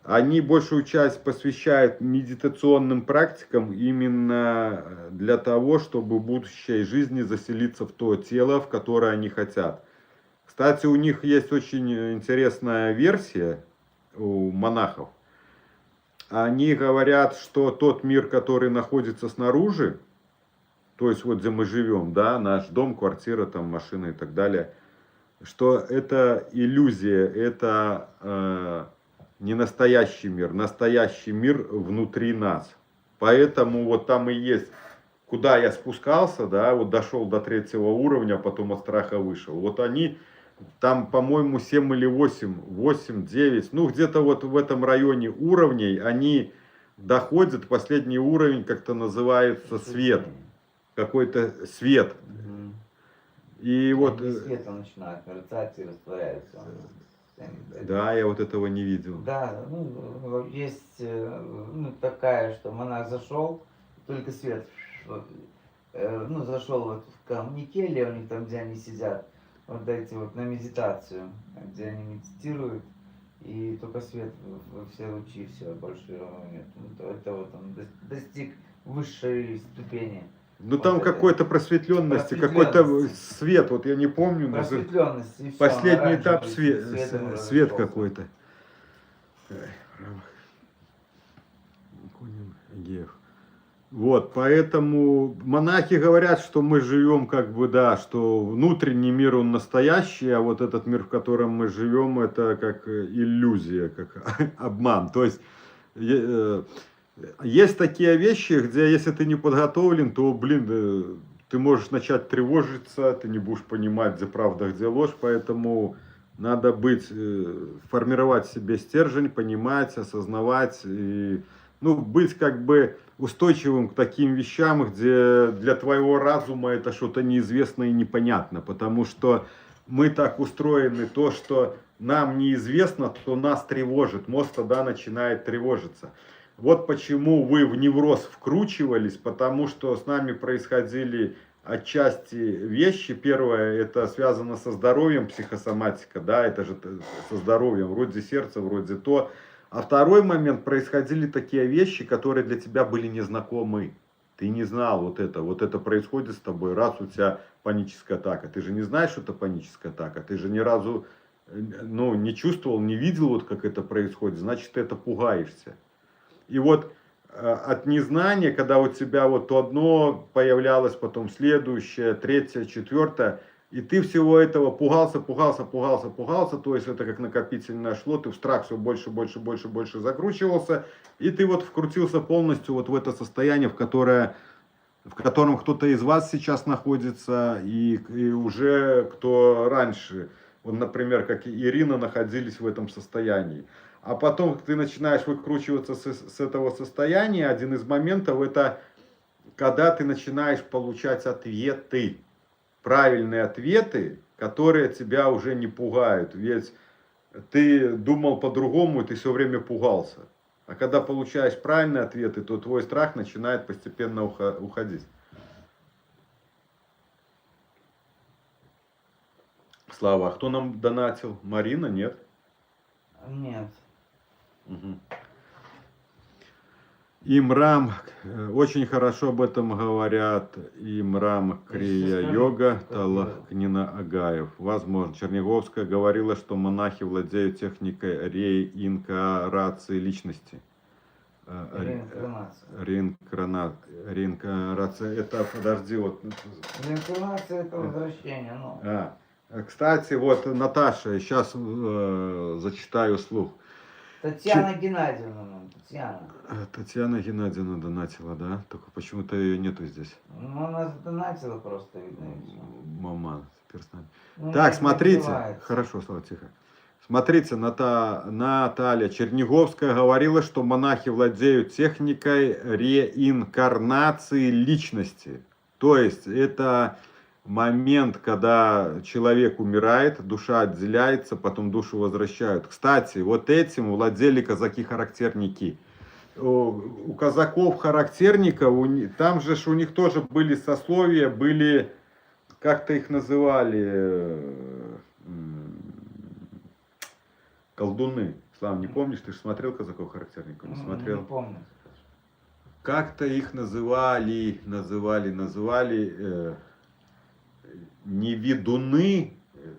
Они большую часть посвящают медитационным практикам именно для того, чтобы в будущей жизни заселиться в то тело, в которое они хотят. Кстати, у них есть очень интересная версия у монахов. Они говорят, что тот мир, который находится снаружи, то есть вот где мы живем, да, наш дом, квартира, там, машина и так далее, что это иллюзия, это не настоящий мир внутри нас. Поэтому вот там и есть, куда я спускался, да, вот дошел до 3-го уровня, потом от страха вышел. Вот они, там, по-моему, 7 или 8, 9, ну где-то вот в этом районе уровней, они доходят, последний уровень как-то называется свет, какой-то свет. И вот... Светом начинают мерцать и растворяются. Да, я вот этого не видел. Да, ну, есть ну, такая, что монах зашел, только свет, ну, зашел вот в камникеле, у них там, где они сидят, вот эти вот на медитацию, где они медитируют, и только свет во все лучи, все, больше нет. Это вот он достиг высшей ступени. Ну вот там какой-то просветленности, какой-то свет, вот я не помню. Просветленности, и последний этап свет какой-то. Вот, поэтому монахи говорят, что мы живем как бы, да, что внутренний мир он настоящий, а вот этот мир, в котором мы живем, это как иллюзия, как обман. То есть есть такие вещи, где если ты не подготовлен, то, блин, ты можешь начать тревожиться, ты не будешь понимать, где правда, где ложь, поэтому надо формировать в себе стержень, понимать, осознавать и, ну, быть как бы устойчивым к таким вещам, где для твоего разума это что-то неизвестное и непонятно, потому что мы так устроены, то, что нам неизвестно, то нас тревожит, мозг тогда начинает тревожиться. Вот почему вы в невроз вкручивались, потому что с нами происходили отчасти вещи. Первое, это связано со здоровьем, психосоматика, да, это же со здоровьем, вроде сердца, вроде то. А второй момент, происходили такие вещи, которые для тебя были незнакомы. Ты не знал вот это происходит с тобой, раз у тебя паническая атака. Ты же не знаешь, что это паническая атака, ты же ни разу, ну, не чувствовал, не видел, вот как это происходит, значит, ты это пугаешься. И вот от незнания, когда у тебя вот то одно появлялось, потом следующее, третье, четвертое, и ты всего этого пугался, то есть это как накопительное шло, ты в страх все больше закручивался, и ты вот вкрутился полностью вот в это состояние, в котором кто-то из вас сейчас находится, и уже кто раньше, вот, например, как и Ирина, находились в этом состоянии. А потом ты начинаешь выкручиваться с этого состояния. Один из моментов это когда ты начинаешь получать ответы, правильные ответы, которые тебя уже не пугают. Ведь ты думал по-другому, и ты все время пугался. А когда получаешь правильные ответы, то твой страх начинает постепенно уходить. Слава, а кто нам донатил? Марина, нет? Нет. Угу. Имрам, очень хорошо об этом говорят. Имрам Крия Йога, Талахнина Агаев. Возможно, Черниговская говорила, что монахи владеют техникой реинкарнации личности. Реинкарнация. Это, подожди, вот. Реинкарнация это возвращение, ну. Кстати, вот Наташа, сейчас зачитаю вслух. Татьяна Геннадьевна, Татьяна. Татьяна Геннадьевна донатила, да? Только почему-то ее нету здесь. Ну, она донатила просто, видно. Мама, персонально. Ну, так, смотрите. Хорошо, Слава, тихо. Смотрите, Наталья Черниговская говорила, что монахи владеют техникой реинкарнации личности. То есть, это момент, когда человек умирает, душа отделяется, потом душу возвращают. Кстати, вот этим владели казаки-характерники. У казаков-характерников, там же у них тоже были сословия, были, как-то их называли, колдуны. Слава, не помнишь? Ты же смотрел казаков-характерников? Не смотрел? Не помню. Как-то их называли не ведуны,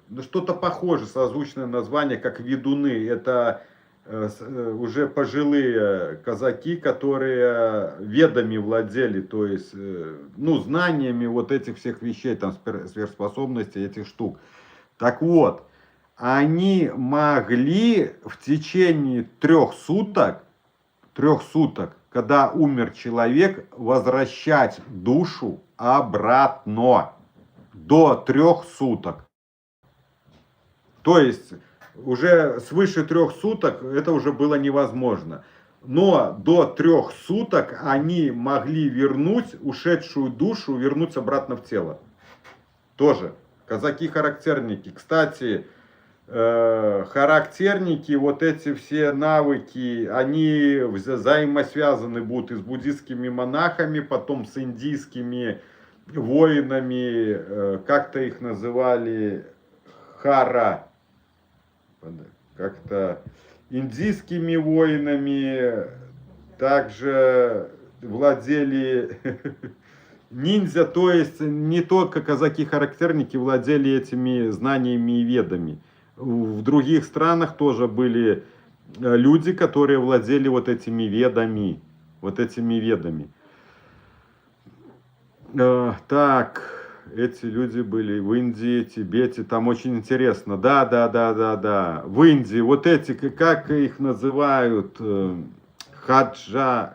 ну что-то похоже, созвучное название, как ведуны. Это уже пожилые казаки, которые ведами владели, то есть, ну, знаниями вот этих всех вещей, там, сверхспособностей, этих штук. Так вот, они могли в течение 3 суток, когда умер человек, возвращать душу обратно до 3 суток. То есть уже свыше 3 суток это уже было невозможно. Но до 3 суток они могли вернуть ушедшую душу, вернуть обратно в тело. Тоже казаки-характерники. Кстати, характерники, вот эти все навыки, они взаимосвязаны будут и с буддистскими монахами, потом с индийскими воинами, как-то их называли хара, как-то индийскими воинами, также владели ниндзя, то есть не только казаки-характерники владели этими знаниями и ведами. В других странах тоже были люди, которые владели вот этими ведами. Так, эти люди были в Индии, Тибете, там очень интересно. Да. В Индии вот эти, как их называют, хаджа,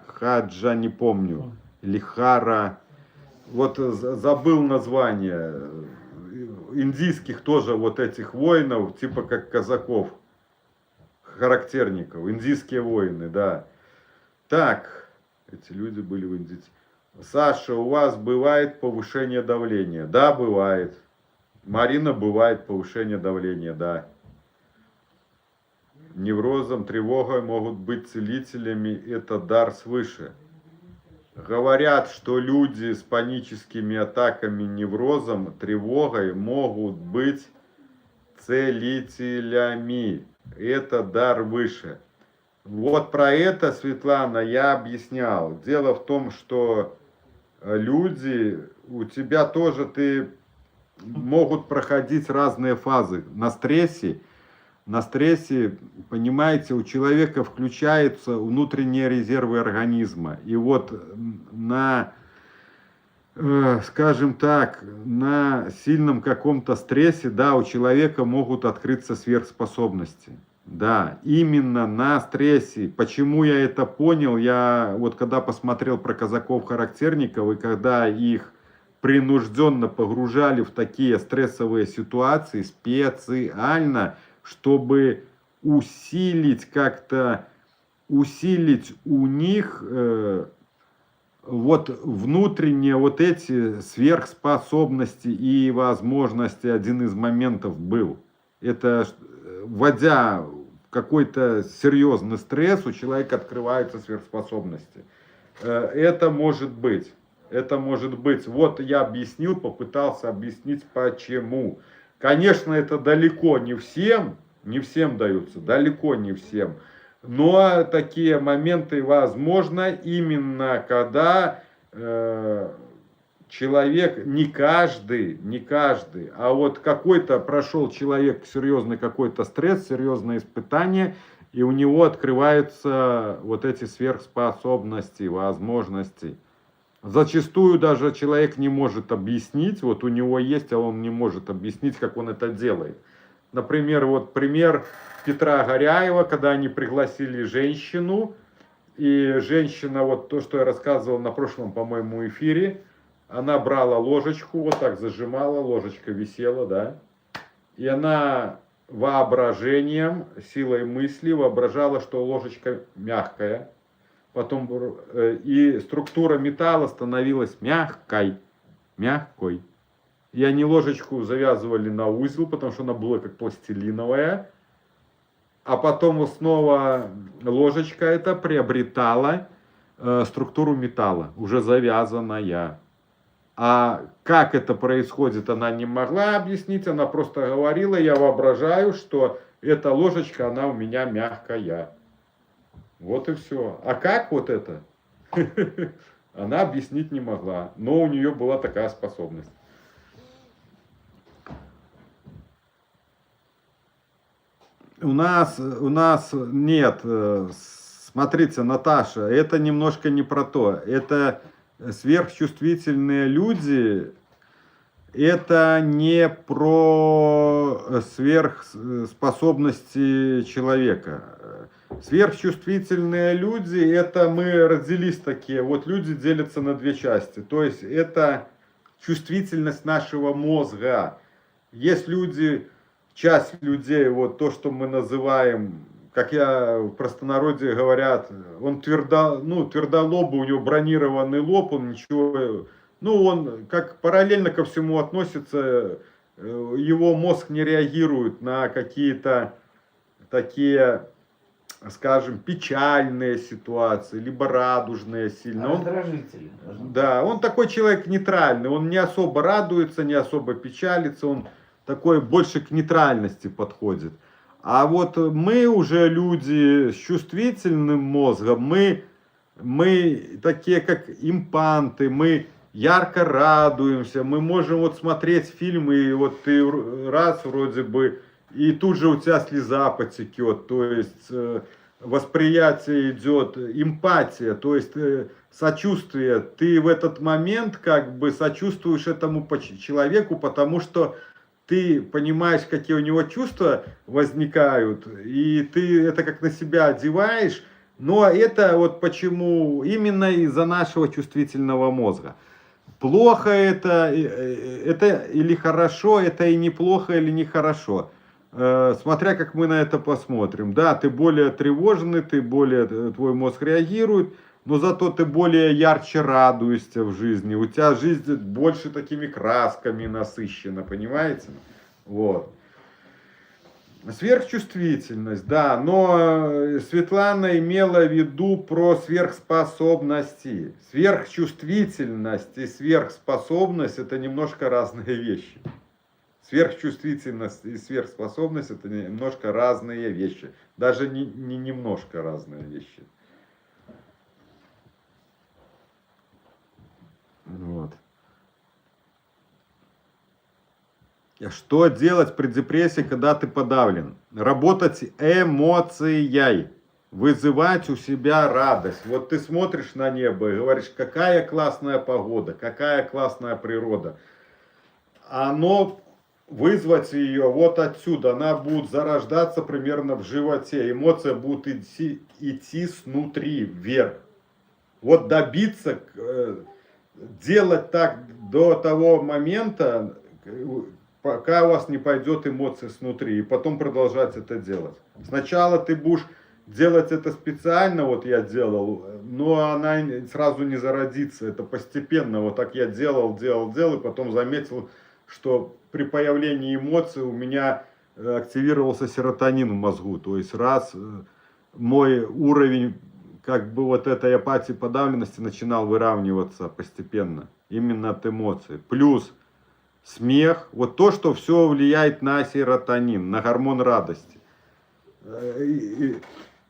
не помню, или хара, вот забыл название. Индийских тоже вот этих воинов, типа как казаков, характерников, индийские воины, да. Так, эти люди были в Индии. Саша, у вас бывает повышение давления? Да, бывает. Марина, бывает повышение давления, да. Неврозом, тревогой могут быть целителями, это дар свыше. Говорят, что люди с паническими атаками, неврозом, тревогой могут быть целителями. Это дар выше. Вот про это, Светлана, я объяснял. Дело в том, что люди, у тебя тоже могут проходить разные фазы. На стрессе, понимаете, у человека включаются внутренние резервы организма. И вот скажем так, на сильном каком-то стрессе, да, у человека могут открыться сверхспособности. Да, именно на стрессе. Почему я это понял? Я вот когда посмотрел про казаков-характерников, и когда их принужденно погружали в такие стрессовые ситуации специально, чтобы усилить у них вот внутренние вот эти сверхспособности и возможности. Один из моментов был. Это вводя какой-то серьезный стресс, у человека открываются сверхспособности. Это может быть. Вот я попытался объяснить почему. Конечно, это далеко не всем даются, далеко не всем. Но такие моменты возможно именно когда человек, не каждый, а вот какой-то прошел человек серьезный какой-то стресс, серьезное испытание, и у него открываются вот эти сверхспособности, возможности. Зачастую даже человек не может объяснить, вот у него есть, а он не может объяснить, как он это делает. Например, вот пример Петра Горяева, когда они пригласили женщину, и женщина, вот то, что я рассказывал на прошлом, по-моему, эфире, она брала ложечку, вот так зажимала, ложечка висела, да, и она воображением, силой мысли воображала, что ложечка мягкая, потом и структура металла становилась мягкой. И они ложечку завязывали на узел, потому что она была как пластилиновая, а потом снова ложечка эта приобретала структуру металла, уже завязанная. А как это происходит, она не могла объяснить, она просто говорила, я воображаю, что эта ложечка, она у меня мягкая. Вот и все. А как вот это? Она объяснить не могла, но у нее была такая способность. У нас нет, смотрите, Наташа, это немножко не про то. Это сверхчувствительные люди, это не про сверхспособности человека. Сверхчувствительные люди, это мы родились такие, вот люди делятся на две части. То есть это чувствительность нашего мозга. Есть люди, часть людей, вот то, что мы называем, как я в простонародье говорят, он твердолобый, у него бронированный лоб, он ничего, он как параллельно ко всему относится, его мозг не реагирует на какие-то такие, скажем, печальные ситуации, либо радужные сильно. Раздражители. Да, он такой человек нейтральный, он не особо радуется, не особо печалится, он такой больше к нейтральности подходит. А вот мы уже люди с чувствительным мозгом, мы такие как импанты, мы ярко радуемся, мы можем вот смотреть фильм, и вот ты раз вроде бы, и тут же у тебя слеза потекет, то есть восприятие идет, эмпатия, то есть сочувствие. Ты в этот момент как бы сочувствуешь этому человеку, потому что ты понимаешь, какие у него чувства возникают, и ты это как на себя одеваешь, но это вот почему именно из-за нашего чувствительного мозга. Плохо это или хорошо, это и неплохо или нехорошо. Смотря как мы на это посмотрим. Да, ты более тревожный, твой мозг реагирует, но зато ты более ярче радуешься в жизни. У тебя жизнь больше такими красками насыщена, понимаете? Вот. Сверхчувствительность, да, но Светлана имела в виду про сверхспособности. Сверхчувствительность и сверхспособность — это немножко разные вещи. Сверхчувствительность и сверхспособность — это немножко разные вещи. Даже не немножко разные вещи. Вот. Что делать при депрессии, когда ты подавлен? Работать эмоцией. Вызывать у себя радость. Вот ты смотришь на небо и говоришь, какая классная погода, какая классная природа. Оно, вызвать ее вот отсюда, она будет зарождаться примерно в животе. Эмоция будет идти снутри, вверх. Вот добиться, делать так до того момента, пока у вас не пойдет эмоция снутри, и потом продолжать это делать. Сначала ты будешь делать это специально, вот я делал, но она сразу не зародится, это постепенно. Вот так я делал, и потом заметил, что при появлении эмоций у меня активировался серотонин в мозгу. То есть раз мой уровень как бы вот этой апатии, подавленности начинал выравниваться постепенно, именно от эмоций. Плюс смех, вот то, что все влияет на серотонин, на гормон радости.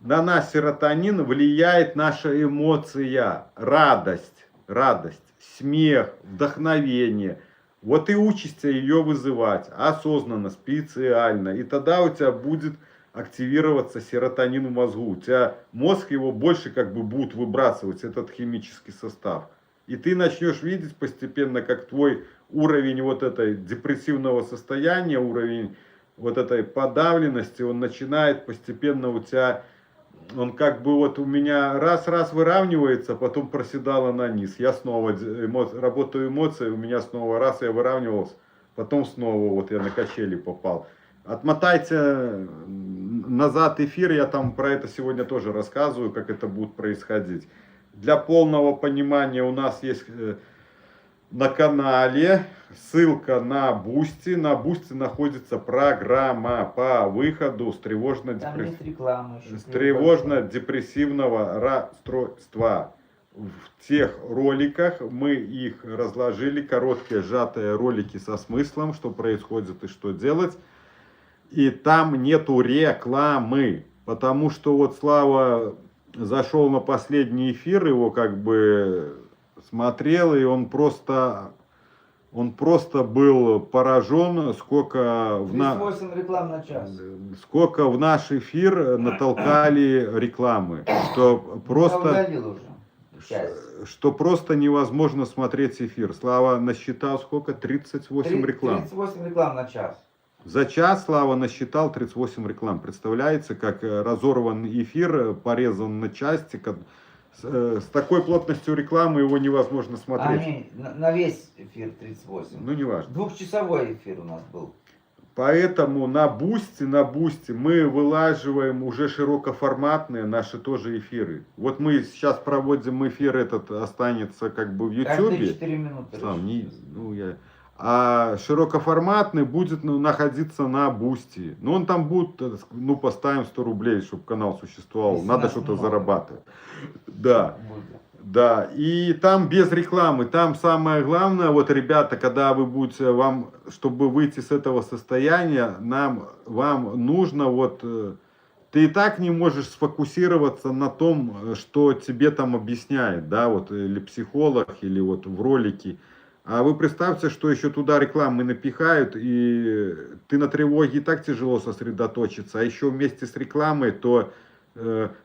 На нас серотонин влияет наша эмоция, радость, смех, вдохновение. Вот и учишься ее вызывать осознанно, специально. И тогда у тебя будет активироваться серотонин в мозгу. У тебя мозг его больше как бы будет выбрасывать, этот химический состав. И ты начнешь видеть постепенно, как твой уровень вот этой депрессивного состояния, уровень вот этой подавленности, он начинает постепенно у тебя, он как бы вот у меня раз выравнивается, потом проседало на низ. Я снова работаю эмоции, у меня снова раз я выравнивался, потом снова вот я на качели попал. Отмотайте назад эфир, я там про это сегодня тоже рассказываю, как это будет происходить. Для полного понимания у нас есть на канале ссылка на Boosty. На Boosty находится программа по выходу с тревожно-депрессивного расстройства. В тех роликах мы их разложили, короткие сжатые ролики со смыслом, что происходит и что делать. И там нету рекламы, потому что вот Слава зашел на последний эфир, его как бы смотрел, и он просто был поражен, сколько в наш эфир натолкали рекламы, что просто что просто невозможно смотреть эфир. Слава насчитал сколько? 38 реклам. 38 реклам на час. За час Слава насчитал 38 реклам. Представляете, как разорван эфир, порезан на части. С такой плотностью рекламы его невозможно смотреть. На весь эфир 38. Ну, не важно. Двухчасовой эфир у нас был. Поэтому на Бусти мы вылаживаем уже широкоформатные наши тоже эфиры. Вот мы сейчас проводим эфир, этот останется как бы в Ютубе. Каждые 4 минуты. А широкоформатный будет находиться на Бусти. Ну, он там будет, ну, поставим 100 рублей, чтобы канал существовал. Если надо что-то зарабатывать. Да. Будет. Да, и там без рекламы, там самое главное, вот, ребята, когда вы будете, чтобы выйти с этого состояния, вам нужно, вот, ты и так не можешь сфокусироваться на том, что тебе там объясняет, да, вот, или психолог, или вот в ролике. А вы представьте, что еще туда рекламы напихают, и ты на тревоге и так тяжело сосредоточиться, а еще вместе с рекламой, то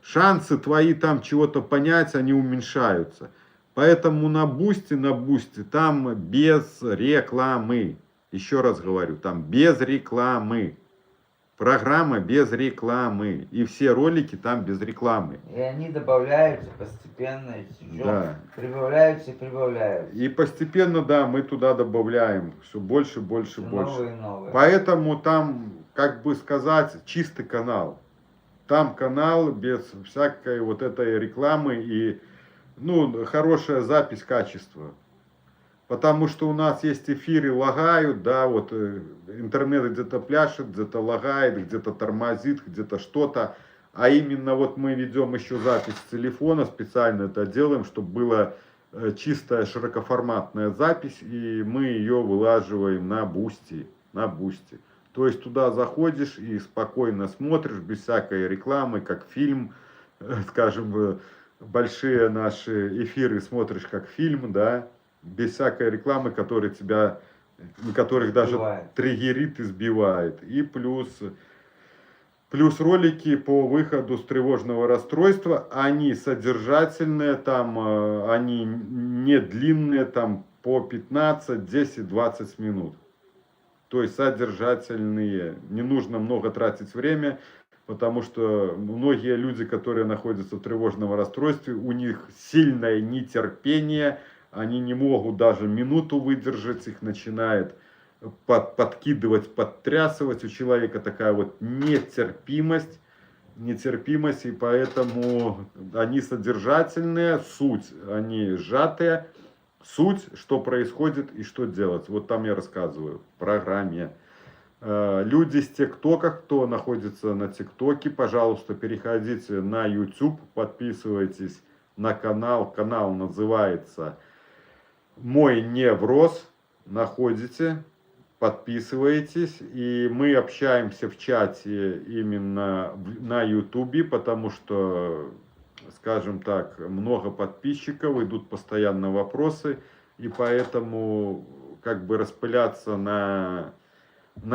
шансы твои там чего-то понять, они уменьшаются. Поэтому на Бусти, там без рекламы. Еще раз говорю, там без рекламы. Программа без рекламы. И все ролики там без рекламы. И они добавляются постепенно. Да. Прибавляются и прибавляются. И постепенно, да, мы туда добавляем все больше, больше. Новые и новые. Поэтому там, как бы сказать, чистый канал. Там канал без всякой вот этой рекламы и, ну, хорошая запись качества. Потому что у нас есть эфиры, лагают, да, вот интернет где-то пляшет, где-то лагает, где-то тормозит, где-то что-то. А именно вот мы ведем еще запись с телефона, специально это делаем, чтобы была чистая широкоформатная запись, и мы ее вылаживаем на Бусти. То есть туда заходишь и спокойно смотришь, без всякой рекламы, как фильм, скажем, большие наши эфиры смотришь как фильм, да, без всякой рекламы, которых даже триггерит и сбивает. И плюс ролики по выходу с тревожного расстройства, они содержательные, там, они не длинные, там по 15, 10, 20 минут. То есть содержательные. Не нужно много тратить время, потому что многие люди, которые находятся в тревожном расстройстве, у них сильное нетерпение, они не могут даже минуту выдержать, их начинает подкидывать, подтрясывать. У человека такая вот нетерпимость, и поэтому они содержательные, суть, они сжатые. Суть, что происходит и что делать. Вот там я рассказываю в программе. Люди с ТикТока, кто находится на ТикТоке, пожалуйста, переходите на YouTube, подписывайтесь на канал. Канал называется «Мой невроз». Находите, подписывайтесь. И мы общаемся в чате именно на YouTube, потому что, скажем так, много подписчиков, идут постоянно вопросы, и поэтому как бы распыляться на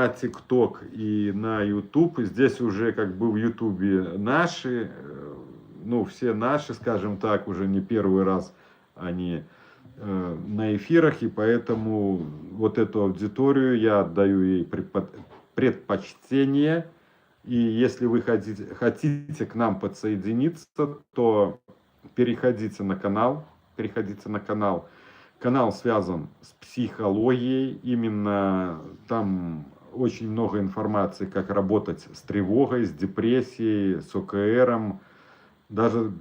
ТикТок и на YouTube. Здесь уже как бы в Ютубе наши, ну все наши, скажем так, уже не первый раз они на эфирах, и поэтому вот эту аудиторию я отдаю ей предпочтение. И если вы хотите к нам подсоединиться, то переходите на канал. Канал связан с психологией. Именно там очень много информации, как работать с тревогой, с депрессией, с ОКРом. Даже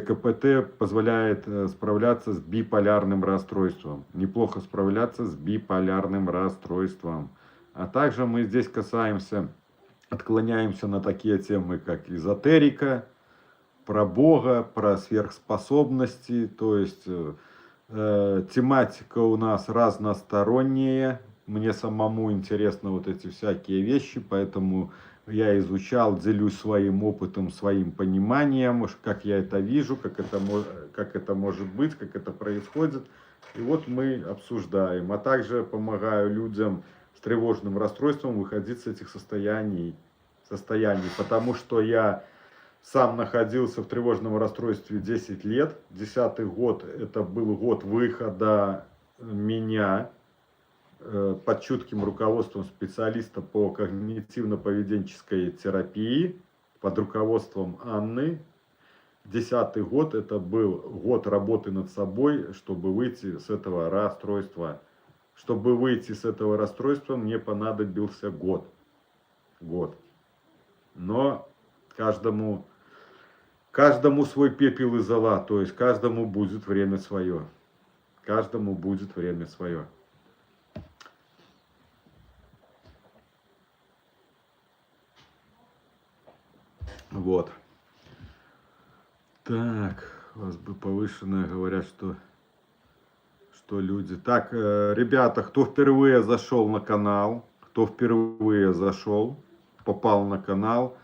КПТ позволяет справляться с биполярным расстройством. Неплохо справляться с биполярным расстройством. А также мы здесь отклоняемся на такие темы, как эзотерика, про Бога, про сверхспособности. То есть тематика у нас разносторонняя. Мне самому интересны вот эти всякие вещи, поэтому я изучал, делюсь своим опытом, своим пониманием, как я это вижу, как это может быть, как это происходит. И вот мы обсуждаем. А также помогаю людям с тревожным расстройством выходить с этих состояний. Потому что я сам находился в тревожном расстройстве 10 лет. 10-й год это был год выхода меня под чутким руководством специалиста по когнитивно-поведенческой терапии, под руководством Анны. 10-й год это был год работы над собой, чтобы выйти с этого расстройства. Чтобы выйти с этого расстройства, мне понадобился год. Но каждому свой пепел и зола, то есть каждому будет время свое. Каждому будет время свое. Вот. Так, у вас бы повышенное, говорят, что люди. Так, ребята, кто впервые зашел на канал, попал на канал,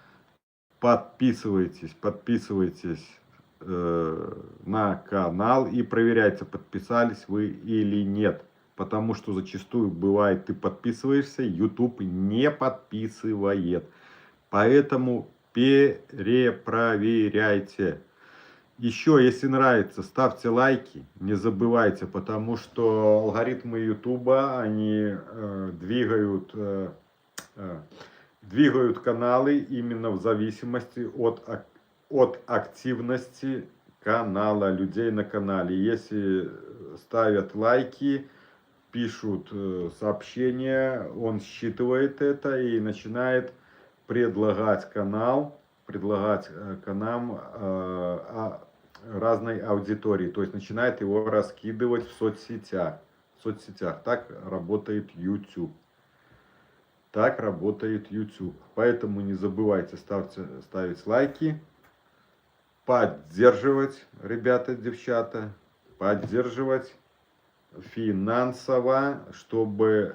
подписывайтесь на канал и проверяйте, подписались вы или нет. Потому что зачастую бывает, ты подписываешься, YouTube не подписывает. Поэтому перепроверяйте. Еще, если нравится, ставьте лайки, не забывайте, потому что алгоритмы Ютуба, они двигают каналы именно в зависимости от активности канала, людей на канале. Если ставят лайки, пишут сообщения, он считывает это и начинает предлагать канал разной аудитории, то есть начинает его раскидывать в соцсетях. Так работает YouTube. Поэтому не забывайте ставить лайки, поддерживать, ребята, девчата, поддерживать финансово, чтобы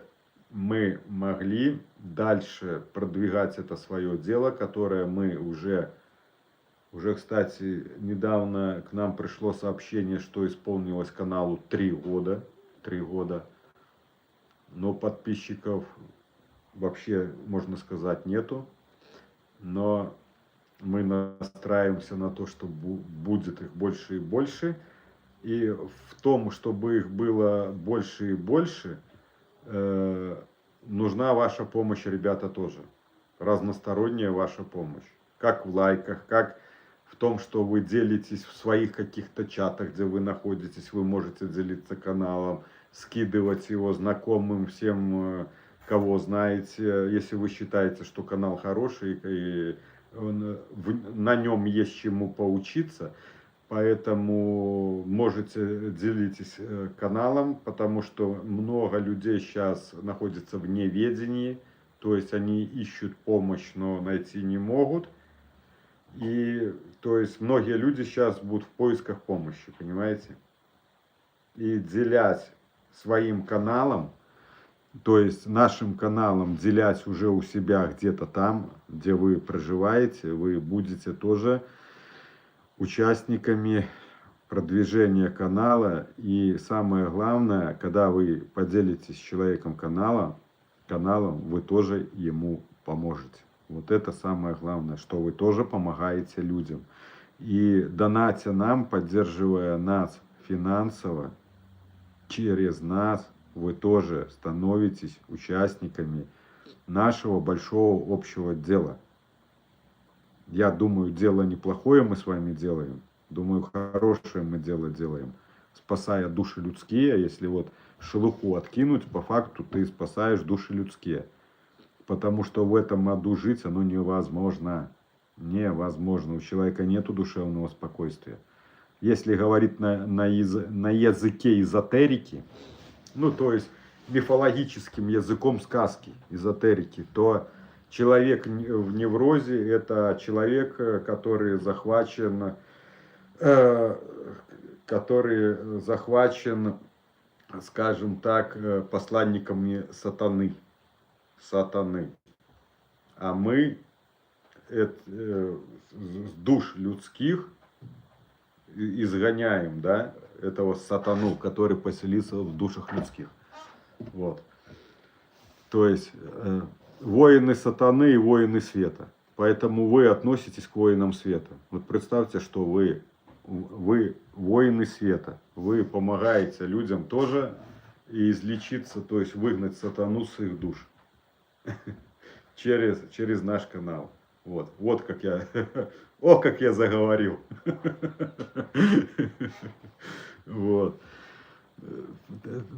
мы могли дальше продвигать это свое дело, которое мы уже, кстати, недавно к нам пришло сообщение, что исполнилось каналу 3 года, но подписчиков вообще, можно сказать, нету, но мы настраиваемся на то, что будет их больше и больше, и в том, чтобы их было больше и больше, нужна ваша помощь, ребята, тоже. Разносторонняя ваша помощь. Как в лайках, как в том, что вы делитесь в своих каких-то чатах, где вы находитесь, вы можете делиться каналом, скидывать его знакомым, всем, кого знаете, если вы считаете, что канал хороший, и на нем есть чему поучиться. Поэтому можете делитесь каналом, потому что много людей сейчас находится в неведении, то есть они ищут помощь, но найти не могут. И то есть многие люди сейчас будут в поисках помощи, понимаете? И делясь своим каналом, то есть нашим каналом, делясь уже у себя где-то там, где вы проживаете, вы будете тоже участниками продвижения канала. И самое главное, когда вы поделитесь с человеком каналом, вы тоже ему поможете. Вот это самое главное, что вы тоже помогаете людям. И донатя нам, поддерживая нас финансово, через нас вы тоже становитесь участниками нашего большого общего дела. Я думаю, дело неплохое мы с вами делаем. Думаю, хорошее мы дело делаем, спасая души людские. Если вот шелуху откинуть, по факту ты спасаешь души людские. Потому что в этом аду жить оно невозможно. Невозможно. У человека нету душевного спокойствия. Если говорить на языке эзотерики, ну то есть мифологическим языком сказки, эзотерики, то человек в неврозе — это человек, который захвачен, скажем так, посланниками сатаны. А мы с душ людских изгоняем, да, этого сатану, который поселился в душах людских. Вот. То есть воины сатаны и воины света. Поэтому вы относитесь к воинам света. Вот представьте, что вы воины света. Вы помогаете людям тоже и излечиться, то есть выгнать сатану с их душ через наш канал. Вот как я, как я заговорил. Вот.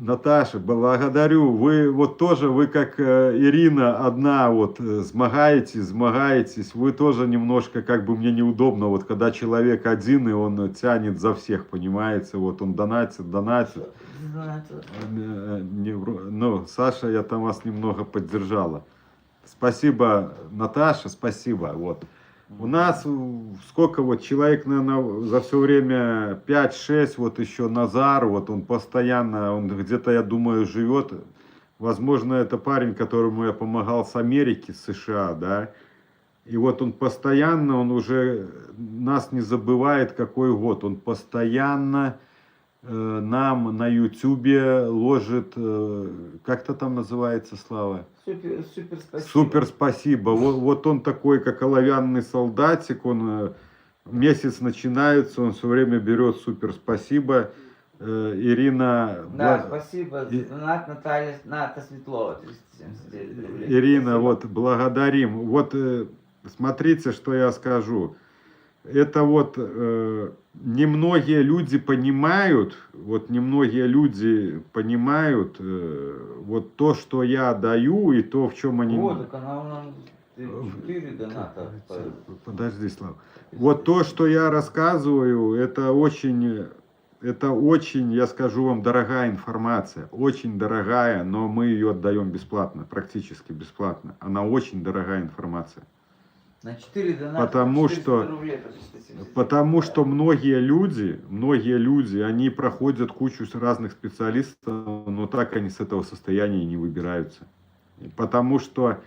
Наташа, благодарю. Вы вот тоже, вы как Ирина одна, вот змагаетесь. Вы тоже немножко, как бы мне неудобно, вот когда человек один, и он тянет за всех, понимаете, вот он донатит. Ну, Саша, я там вас немного поддержала. Спасибо, Наташа, спасибо. Вот. У нас сколько вот человек, наверное, за все время 5-6, вот еще Назар, вот он постоянно, он где-то, я думаю, живет. Возможно, это парень, которому я помогал с Америки, с США, да. И вот он постоянно, он уже нас не забывает, какой год. Он постоянно нам на Ютубе ложит, как-то там называется, Слава? Супер спасибо. Супер спасибо. Вот он такой, как оловянный солдатик, он месяц начинается, он все время берет супер спасибо. Ирина... Да, спасибо. Донат Ната Светлова. 379 рублей. Ирина, спасибо. вот благодарим. Вот смотрите, что я скажу. Это вот немногие люди понимают, вот вот то, что я даю, и то, в чем они... Вот, так она нам 4 доната. Подожди, Слава. Вот то, что я рассказываю, это очень, я скажу вам, дорогая информация. Очень дорогая, но мы ее отдаем бесплатно, практически бесплатно. Она очень дорогая информация. На 4 доната, потому что многие люди, они проходят кучу разных специалистов, но так они с этого состояния не выбираются. Потому что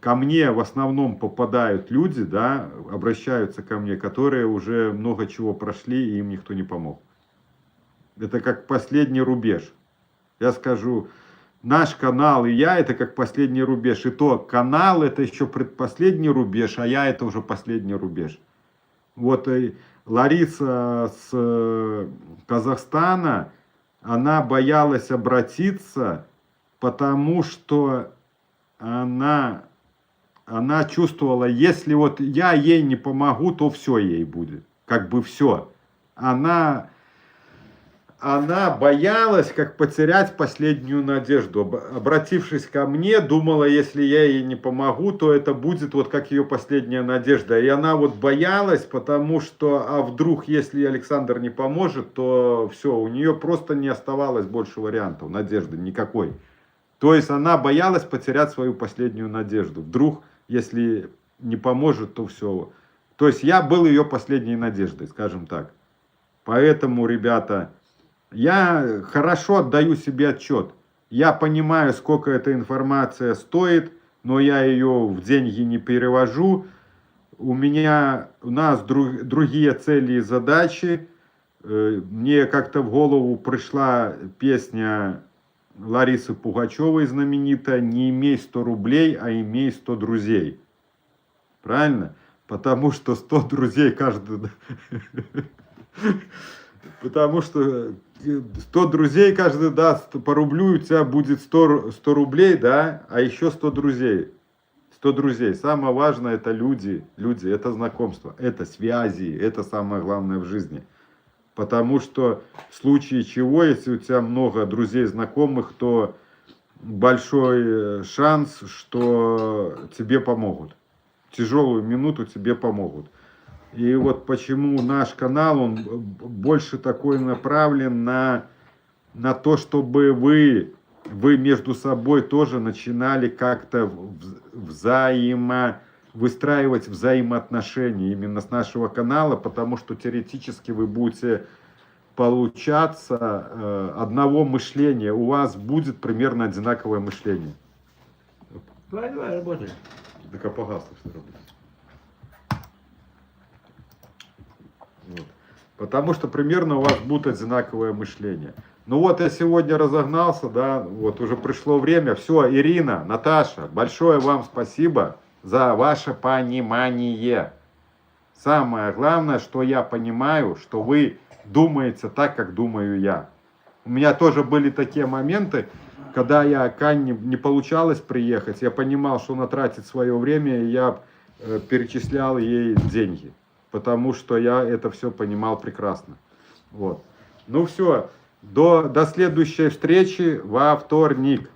ко мне в основном попадают люди, да, обращаются ко мне, которые уже много чего прошли, и им никто не помог. Это как последний рубеж. Я скажу... Наш канал и я это как последний рубеж. И то канал это еще предпоследний рубеж, а я это уже последний рубеж. Вот Лариса с Казахстана, она боялась обратиться, потому что она чувствовала, если вот я ей не помогу, то все ей будет. Как бы все. Она боялась, как потерять последнюю надежду. Обратившись ко мне, думала, если я ей не помогу, то это будет вот как ее последняя надежда. И она вот боялась, потому что, а вдруг, если Александр не поможет, то все, у нее просто не оставалось больше вариантов, надежды никакой. То есть она боялась потерять свою последнюю надежду. Вдруг, если не поможет, то все. То есть я был ее последней надеждой, скажем так. Поэтому, ребята... Я хорошо отдаю себе отчет. Я понимаю, сколько эта информация стоит, но я ее в деньги не перевожу. У нас другие цели и задачи. Мне как-то в голову пришла песня Ларисы Пугачевой знаменитая «Не имей 100 рублей, а имей 100 друзей». Правильно? Потому что 100 друзей каждый... Потому что 100 друзей каждый даст по рублю, у тебя будет 100 рублей, да, а еще 100 друзей. 100 друзей. Самое важное это люди, это знакомство, это связи, это самое главное в жизни. Потому что в случае чего, если у тебя много друзей, знакомых, то большой шанс, что тебе помогут. В тяжелую минуту тебе помогут. И вот почему наш канал, он больше такой направлен на то, чтобы вы между собой тоже начинали как-то выстраивать взаимоотношения именно с нашего канала, потому что теоретически вы будете получаться одного мышления, у вас будет примерно одинаковое мышление. Давай, работай. Так а погасло, что работает. Вот. Потому что примерно у вас будет одинаковое мышление. Ну вот я сегодня разогнался, да, вот уже пришло время. Все, Ирина, Наташа, большое вам спасибо. за ваше понимание. Самое главное, что я понимаю, что вы думаете так, как думаю я. У меня тоже были такие моменты, когда я к Анне не получалось приехать, я понимал, что она тратит свое время, и я перечислял ей деньги, потому что я это все понимал прекрасно. Вот. Ну все, до следующей встречи во вторник.